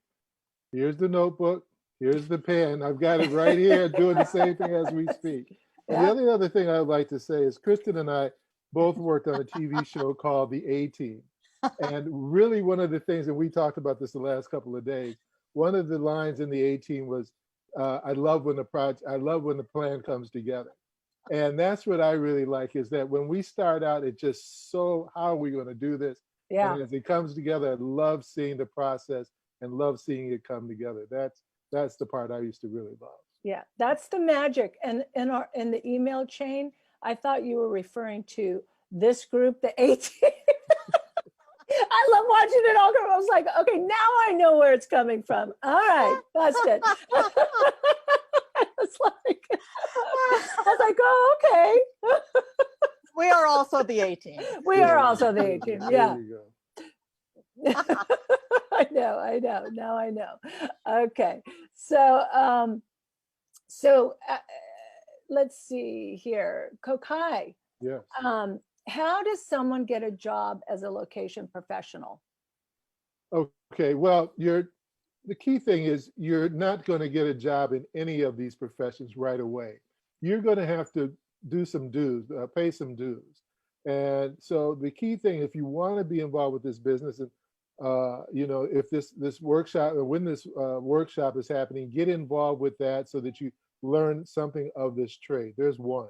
here's the notebook, here's the pen. I've got it right here doing the same thing as we speak. And the only other thing I would like to say is Kristen and I both worked on a TV show called The A-Team. And really one of the things, and we talked about this the last couple of days, one of the lines in The A-Team was, I love when the plan comes together. And that's what I really like, is that when we start out, it's just how are we going to do this? Yeah. And as it comes together, I love seeing the process and love seeing it come together. That's the part I used to really love. Yeah, that's the magic. And in the email chain, I thought you were referring to this group, the A-Team. I love watching it all go. I was like, okay, now I know where it's coming from. All right, busted. I was like, oh, okay. We are also the A-Team. We are also the A-Team. Yeah. There you go. I know. Now I know. Okay. So, let's see here. Kokai. Yes. How does someone get a job as a location professional? Okay. Well, the key thing is you're not going to get a job in any of these professions right away. You're going to have to do some dues, pay some dues. And so the key thing, if you want to be involved with this business, and if this workshop, or when this workshop is happening, get involved with that so that you learn something of this trade. There's one.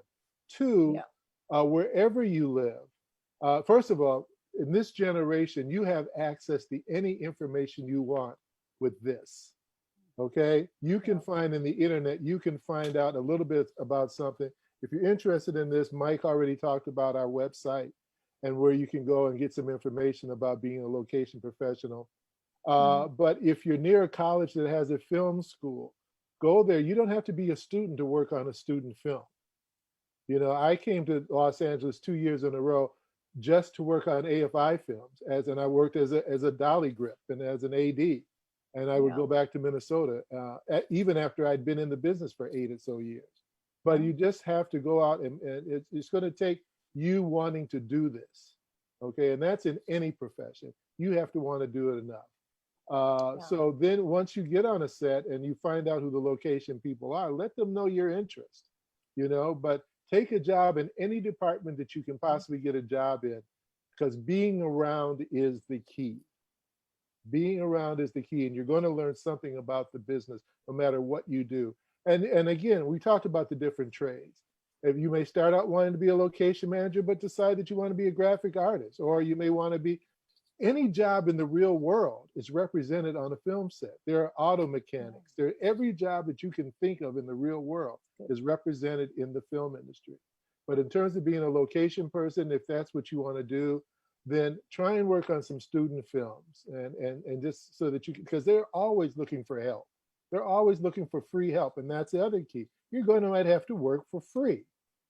Two, wherever you live, first of all, in this generation, you have access to any information you want with this. Okay, you can find in the internet, you can find out a little bit about something. If you're interested in this, Mike already talked about our website and where you can go and get some information about being a location professional. But if you're near a college that has a film school, go there. You don't have to be a student to work on a student film. I came to Los Angeles 2 years in a row just to work on AFI films, and I worked as a dolly grip and as an AD. And I would go back to Minnesota, even after I'd been in the business for 8 or so years. But you just have to go out, and it's going to take you wanting to do this, okay? And that's in any profession. You have to want to do it enough. So then once you get on a set and you find out who the location people are, let them know your interest, but take a job in any department that you can possibly get a job in, because being around is the key. Being around is the key, and you're going to learn something about the business no matter what you do. And again, we talked about the different trades. If you may start out wanting to be a location manager, but decide that you want to be a graphic artist, or you may want to be, any job in the real world is represented on a film set. There are auto mechanics. Every job that you can think of in the real world is represented in the film industry. But in terms of being a location person, if that's what you want to do, then try and work on some student films, and just so that you can, because they're always looking for help. They're always looking for free help. And that's the other key. You're might have to work for free,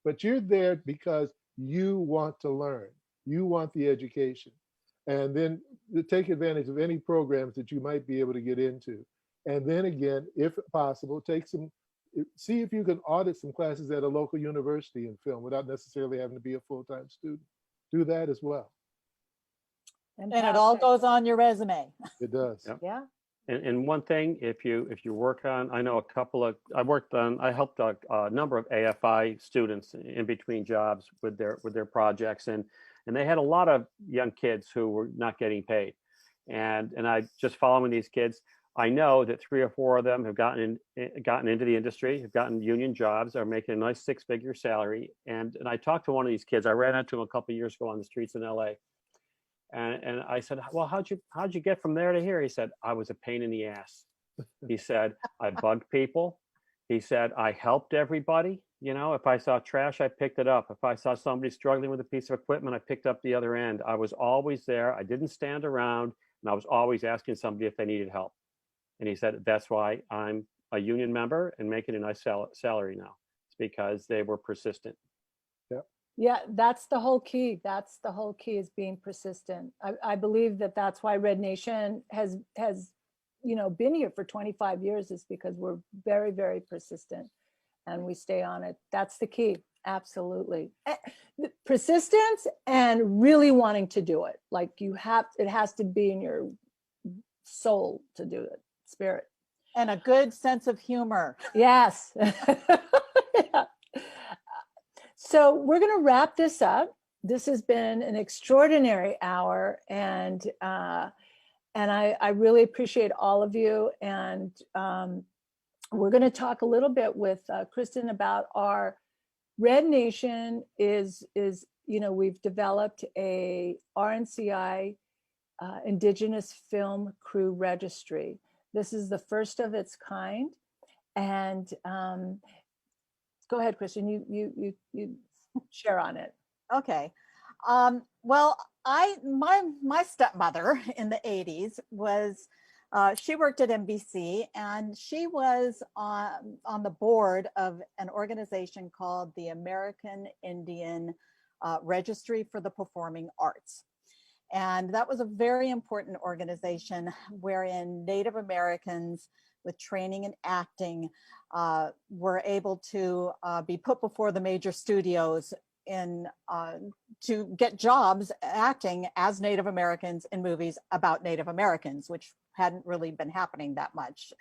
but you're there because you want to learn. You want the education. And then take advantage of any programs that you might be able to get into. And then again, if possible, see if you can audit some classes at a local university in film without necessarily having to be a full-time student. Do that as well. And it all goes on your resume. It does. Yep. Yeah. And one thing, if you work on, I know I helped a number of AFI students in between jobs with their projects, and they had a lot of young kids who were not getting paid, and I just following these kids, I know that 3 or 4 of them have gotten into the industry, have gotten union jobs, are making a nice 6-figure salary, and I talked to one of these kids. I ran into him a couple of years ago on the streets in LA. And I said, well, how'd you get from there to here? He said, I was a pain in the ass. He said, I bugged people. He said, I helped everybody. You know, if I saw trash, I picked it up. If I saw somebody struggling with a piece of equipment, I picked up the other end. I was always there. I didn't stand around, and I was always asking somebody if they needed help. And he said, that's why I'm a union member and making a nice salary now. It's because they were persistent. Yeah, that's the whole key. That's the whole key, is being persistent. I believe that that's why Red Nation has been here for 25 years, is because we're very, very persistent and we stay on it. That's the key. Absolutely. Persistence and really wanting to do it. Like it has to be in your soul to do it, spirit. And a good sense of humor. Yes. Yeah. So we're going to wrap this up. This has been an extraordinary hour, and I really appreciate all of you. And we're going to talk a little bit with Kristen about our Red Nation is we've developed a RNCI Indigenous Film Crew Registry. This is the first of its kind, and go ahead, Kristen. You share on it. Okay. Well, my stepmother in the 80s was, she worked at NBC, and she was on the board of an organization called the American Indian Registry for the Performing Arts. And that was a very important organization wherein Native Americans with training in acting were able to be put before the major studios to get jobs acting as Native Americans in movies about Native Americans, which hadn't really been happening that much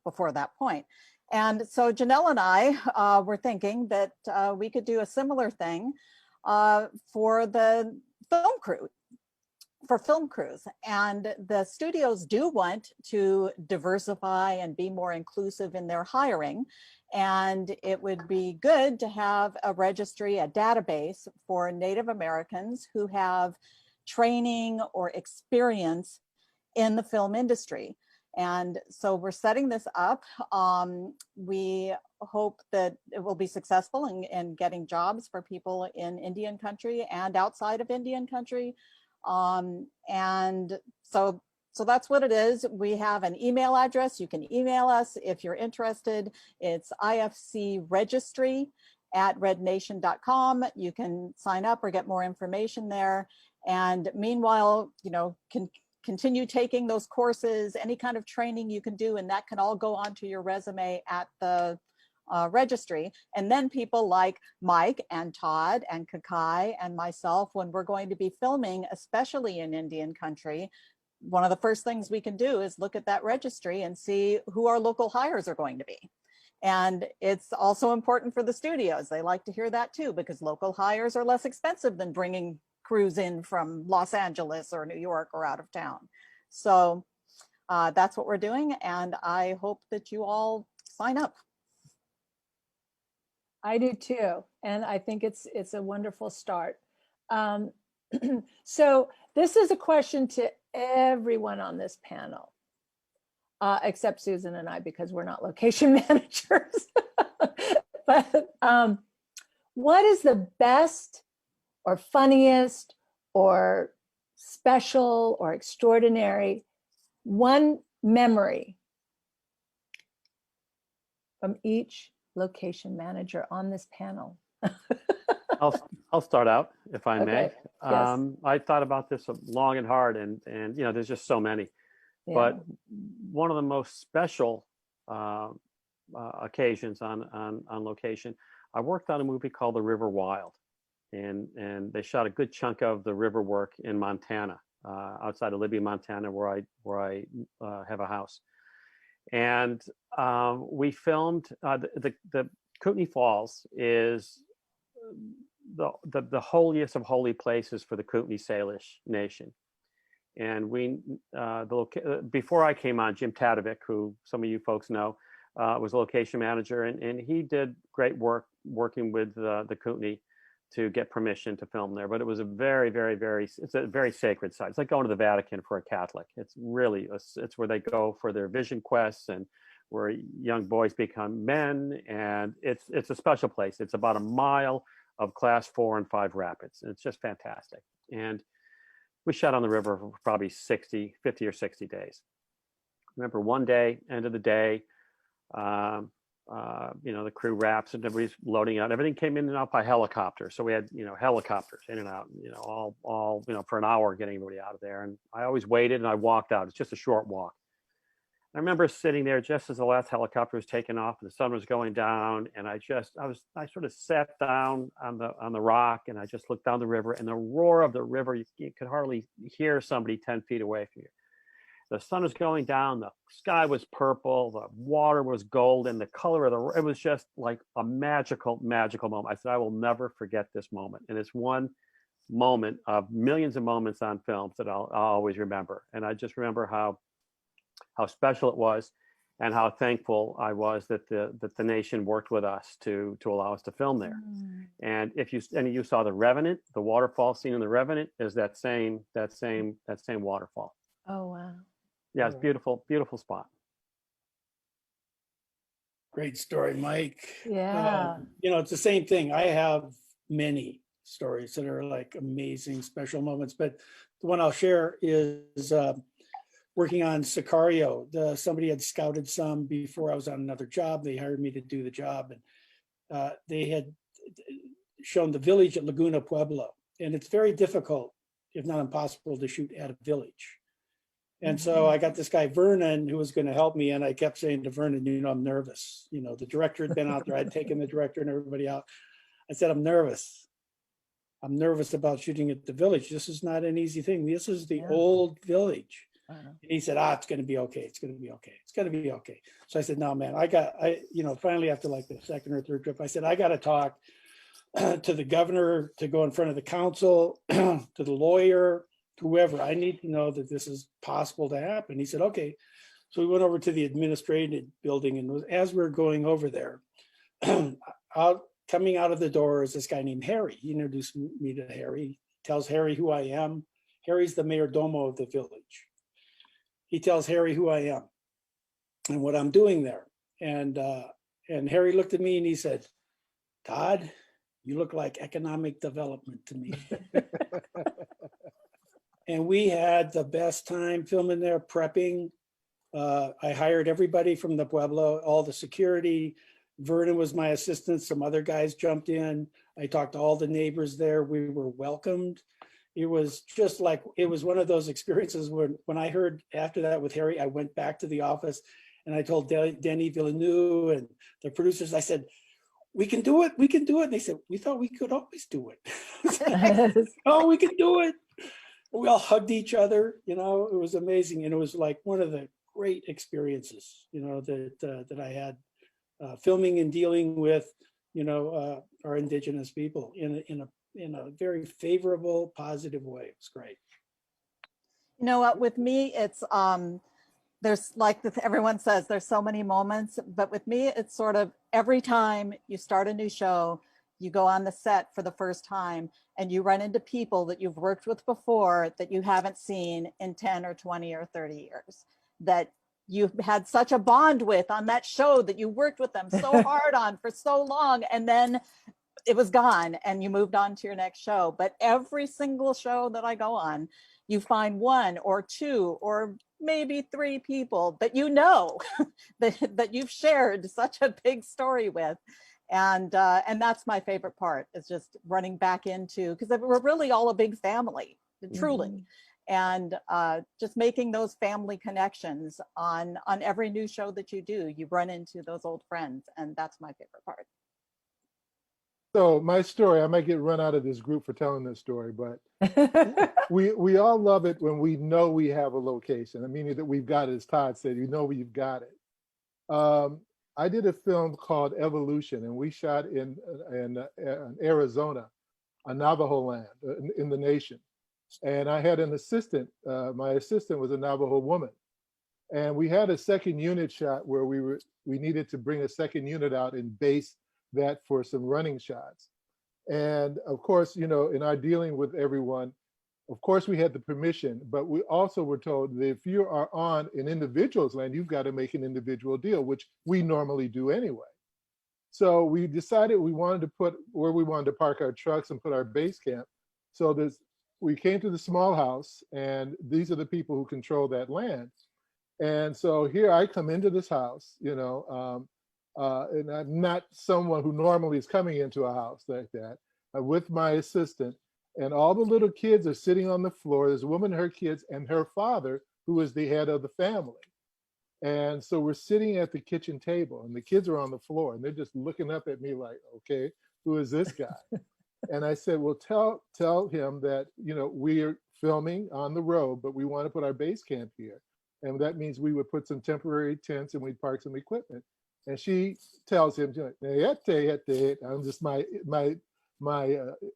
before that point. And so Janelle and I were thinking that we could do a similar thing for the film crew. For film crews. And the studios do want to diversify and be more inclusive in their hiring. And it would be good to have a registry, a database for Native Americans who have training or experience in the film industry. And so we're setting this up. We hope that it will be successful in getting jobs for people in Indian country and outside of Indian country. And so that's what it is. We have an email address. You can email us if you're interested. It's ifcregistry@rednation.com. You can sign up or get more information there. And meanwhile, can continue taking those courses, any kind of training you can do, and that can all go onto your resume at the registry. And then people like Mike and Todd and Kakai and myself, when we're going to be filming, especially in Indian country, one of the first things we can do is look at that registry and see who our local hires are going to be. And it's also important for the studios. They like to hear that too, because local hires are less expensive than bringing crews in from Los Angeles or New York or out of town. So that's what we're doing. And I hope that you all sign up. I do too, and I think it's a wonderful start. So this is a question to everyone on this panel, except Susan and I, because we're not location managers. But what is the best or funniest or special or extraordinary one memory from each location manager on this panel? I'll start out if I may. Okay. Yes. I thought about this long and hard, and you know, there's just so many. Yeah. But one of the most special occasions on location, I worked on a movie called The River Wild, and they shot a good chunk of the river work in Montana, outside of Libby, Montana, where I have a house. And we filmed the Kootenai Falls is the holiest of holy places for the Kootenai Salish Nation. And we before I came on, Jim Tadovic, who some of you folks know, was a location manager, and he did great work working with the Kootenai to get permission to film there. But it was a very, very, it's a very sacred site. It's like going to the Vatican for a Catholic. It's really, it's where they go for their vision quests and where young boys become men. And it's a special place. It's about a mile of class 4 and 5 rapids. And it's just fantastic. And we shot on the river for probably 50 or 60 days. Remember one day, end of the day, you know, the crew wraps and everybody's loading out. Everything came in and out by helicopter. So we had, you know, helicopters in and out, you know, all, you know, for an hour getting everybody out of there. And I always waited and I walked out. It's just a short walk. I remember sitting there just as the last helicopter was taking off and the sun was going down. And I sort of sat down on the rock and I just looked down the river, and the roar of the river, you could hardly hear somebody 10 feet away from you. The sun was going down, the sky was purple, the water was gold, and the color of it was just like a magical, magical moment. I said, I will never forget this moment. And it's one moment of millions of moments on films that I'll always remember. And I just remember how special it was and how thankful I was that the nation worked with us to allow us to film there. And if you saw The Revenant, the waterfall scene in The Revenant is that same waterfall. Oh, wow. Yeah, it's beautiful, beautiful spot. Great story, Mike. Yeah. You know, it's the same thing. I have many stories that are like amazing, special moments, but the one I'll share is working on Sicario. Somebody had scouted some before I was on another job. They hired me to do the job, and they had shown the village at Laguna Pueblo, and it's very difficult, if not impossible, to shoot at a village. And so I got this guy, Vernon, who was going to help me. And I kept saying to Vernon, you know, I'm nervous. You know, the director had been out there. I'd taken the director and everybody out. I said, I'm nervous. I'm nervous about shooting at the village. This is not an easy thing. This is the old village. And he said, it's going to be okay. It's going to be okay. It's going to be okay. So I said, no, man, you know, finally after like the second or third trip, I said, I got to talk to the governor, to go in front of the council, to the lawyer, whoever. I need to know that this is possible to happen. He said, okay. So we went over to the administrative building, and as we were going over there, coming out of the door is this guy named Harry. He introduced me to Harry, tells Harry who I am. Harry's the mayor domo of the village. He tells Harry who I am and what I'm doing there. And Harry looked at me and he said, Todd, you look like economic development to me. And we had the best time filming there, prepping. I hired everybody from the Pueblo, all the security. Vernon was my assistant. Some other guys jumped in. I talked to all the neighbors there. We were welcomed. It was just like, it was one of those experiences when I heard after that with Harry, I went back to the office and I told Denny Villeneuve and the producers, I said, we can do it. We can do it. And they said, we thought we could always do it. Oh, we can do it. We all hugged each other, you know, it was amazing. And it was like one of the great experiences, you know, that I had filming and dealing with, you know, our indigenous people in a very favorable, positive way. It was great. You know what, with me, it's, there's like everyone says, there's so many moments, but with me, it's sort of every time you start a new show, you go on the set for the first time and you run into people that you've worked with before that you haven't seen in 10 or 20 or 30 years, that you've had such a bond with on that show that you worked with them so hard on for so long, and then it was gone and you moved on to your next show. But every single show that I go on, you find one or two or maybe three people that you know that you've shared such a big story with. And that's my favorite part, is just running back into, because we're really all a big family, truly. And just making those family connections on every new show that you do, you run into those old friends, and that's my favorite part. So my story, I might get run out of this group for telling this story, but we all love it when we know we have a location. I mean that we've got it, as Todd said, you know we've got it. I did a film called Evolution, and we shot in Arizona, a Navajo land in the nation. And I had an assistant. My assistant was a Navajo woman, and we had a second unit shot where we needed to bring a second unit out and base that for some running shots. And of course, you know, in our dealing with everyone, of course we had the permission, but we also were told that if you are on an individual's land, you've got to make an individual deal, which we normally do anyway. So we decided we wanted to put where we wanted to park our trucks and put our base camp. So we came to the small house, and these are the people who control that land. And so here I come into this house, you know, and I'm not someone who normally is coming into a house like that, with my assistant, and all the little kids are sitting on the floor. There's a woman and her kids and her father, who is the head of the family. And so we're sitting at the kitchen table, and the kids are on the floor, and they're just looking up at me like, okay, who is this guy? And I said, well, tell him that, you know, we're filming on the road, but we want to put our base camp here. And that means we would put some temporary tents and we'd park some equipment. And she tells him, I'm just my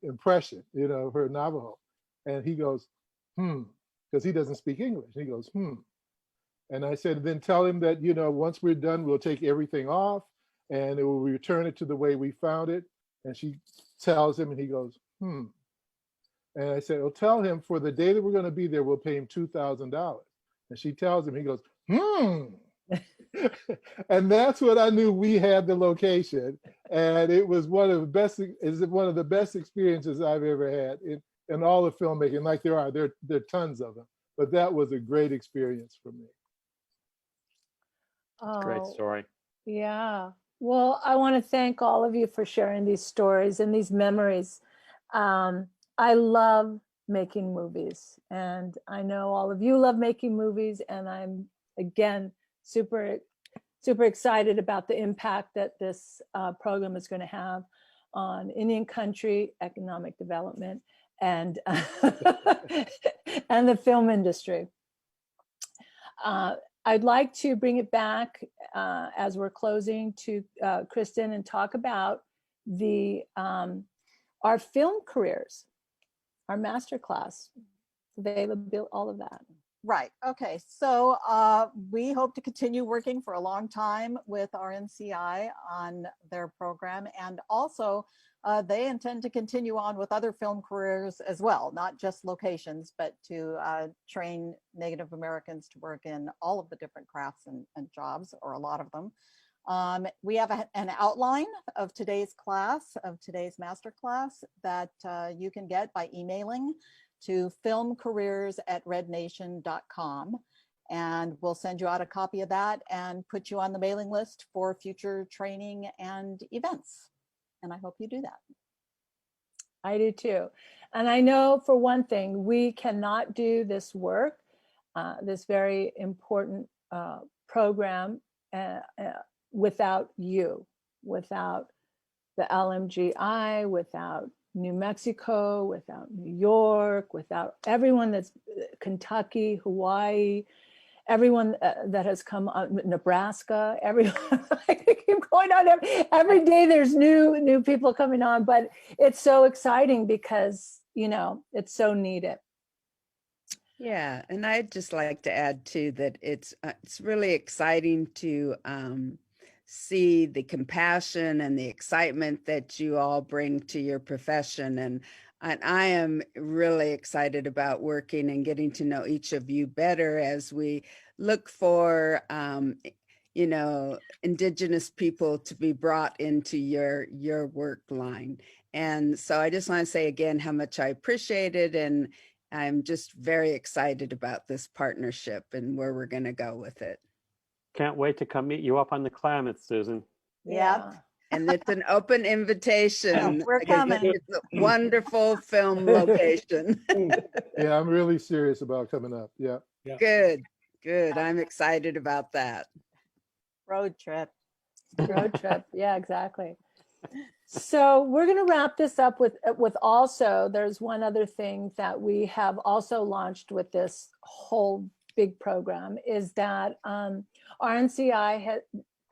impression, you know, of her Navajo. And he goes, because he doesn't speak English. And he goes, And I said, then tell him that, you know, once we're done, we'll take everything off and it will return it to the way we found it. And she tells him, and he goes, And I said, well, tell him for the day that we're going to be there, we'll pay him $2,000. And she tells him, he goes, And that's when I knew we had the location. And it was one of the best experiences I've ever had in all of filmmaking. Like there are tons of them, but that was a great experience for me. Great story. Yeah. Well, I want to thank all of you for sharing these stories and these memories. I love making movies, and I know all of you love making movies, and I'm, again, super excited about the impact that this program is going to have on Indian country, economic development, and and the film industry. I'd like to bring it back as we're closing to Kristen and talk about our film careers, our masterclass, available, all of that. Right. Okay. So we hope to continue working for a long time with RNCI on their program, and also they intend to continue on with other film careers as well, not just locations, but to train Native Americans to work in all of the different crafts and jobs, or a lot of them. We have an outline of today's class, of today's master class, that you can get by emailing to filmcareers@rednation.com, and we'll send you out a copy of that and put you on the mailing list for future training and events. And I hope you do that. I do too. And I know, for one thing, we cannot do this work, this very important program, without you, without the LMGI, without New Mexico, without New York, without everyone that's Kentucky, Hawaii, everyone that has come on, Nebraska, everyone. I keep going on. Every day there's new people coming on, but it's so exciting because, you know, it's so needed. Yeah, and I'd just like to add too that it's really exciting to see the compassion and the excitement that you all bring to your profession, and I am really excited about working and getting to know each of you better as we look for you know, Indigenous people to be brought into your work line. And so I just want to say again how much I appreciate it, and I'm just very excited about this partnership and where we're going to go with it. Can't wait to come meet you up on the Klamath, Susan. Yep. And it's an open invitation. We're because coming. It's a wonderful film location. Yeah, I'm really serious about coming up. Yeah. Good, good. I'm excited about that. Road trip. Road trip. Yeah, exactly. So we're going to wrap this up with also, there's one other thing that we have also launched with this whole big program is that RNCI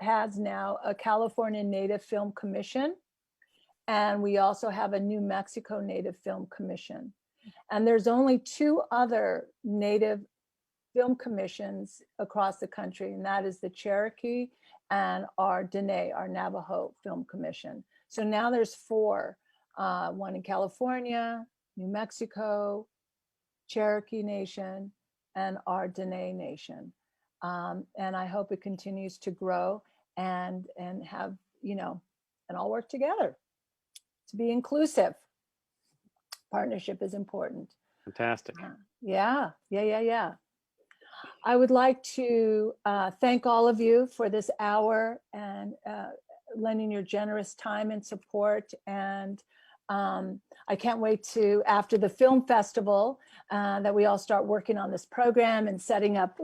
has now a California Native Film Commission, and we also have a New Mexico Native Film Commission. And there's only 2 other Native film commissions across the country, and that is the Cherokee and our Dene, our Navajo Film Commission. So now there's 4, one in California, New Mexico, Cherokee Nation, and our Dene Nation. And I hope it continues to grow and have, and all work together to be inclusive. Partnership is important. Fantastic. Yeah. I would like to thank all of you for this hour and lending your generous time and support. And I can't wait to, after the film festival, that we all start working on this program and setting up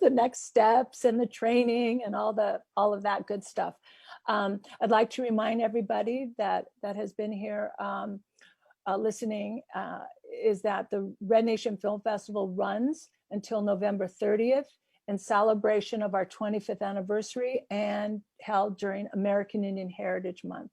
the next steps and the training and all of that good stuff. I'd like to remind everybody that has been here listening is that the Red Nation Film Festival runs until November 30th in celebration of our 25th anniversary and held during American Indian Heritage Month.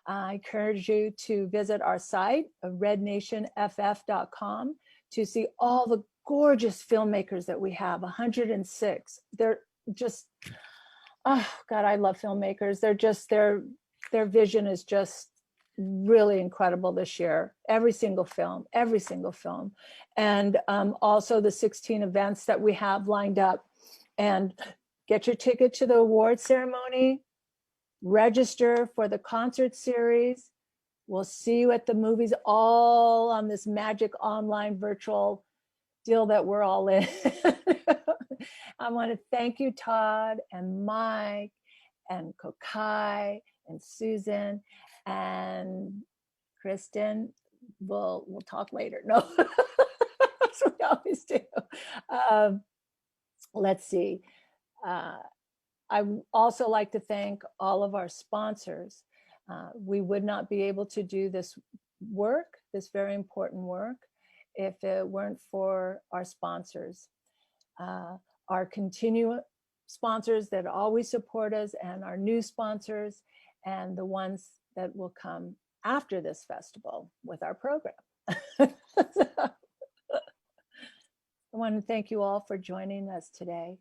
I encourage you to visit our site, rednationff.com, to see all the gorgeous filmmakers that we have, 106. They're just, oh God, I love filmmakers. They're just, their vision is just really incredible this year. Every single film. And also the 16 events that we have lined up. And get your ticket to the award ceremony, register for the concert series. We'll see you at the movies, all on this magic online virtual deal that we're all in. I want to thank you, Todd and Mike and Kokai and Susan and Kristen. We'll talk later. No, that's what we always do. Let's see. I also like to thank all of our sponsors. We would not be able to do this work, this very important work, if it weren't for our sponsors. Our continuing sponsors that always support us, and our new sponsors, and the ones that will come after this festival with our program. I want to thank you all for joining us today,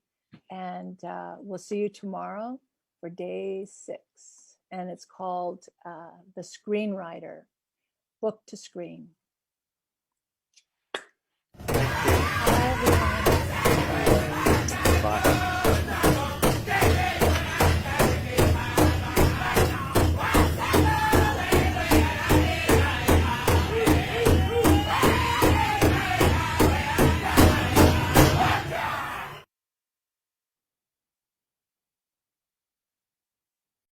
and we'll see you tomorrow for day 6, and it's called The Screenwriter, Book to Screen.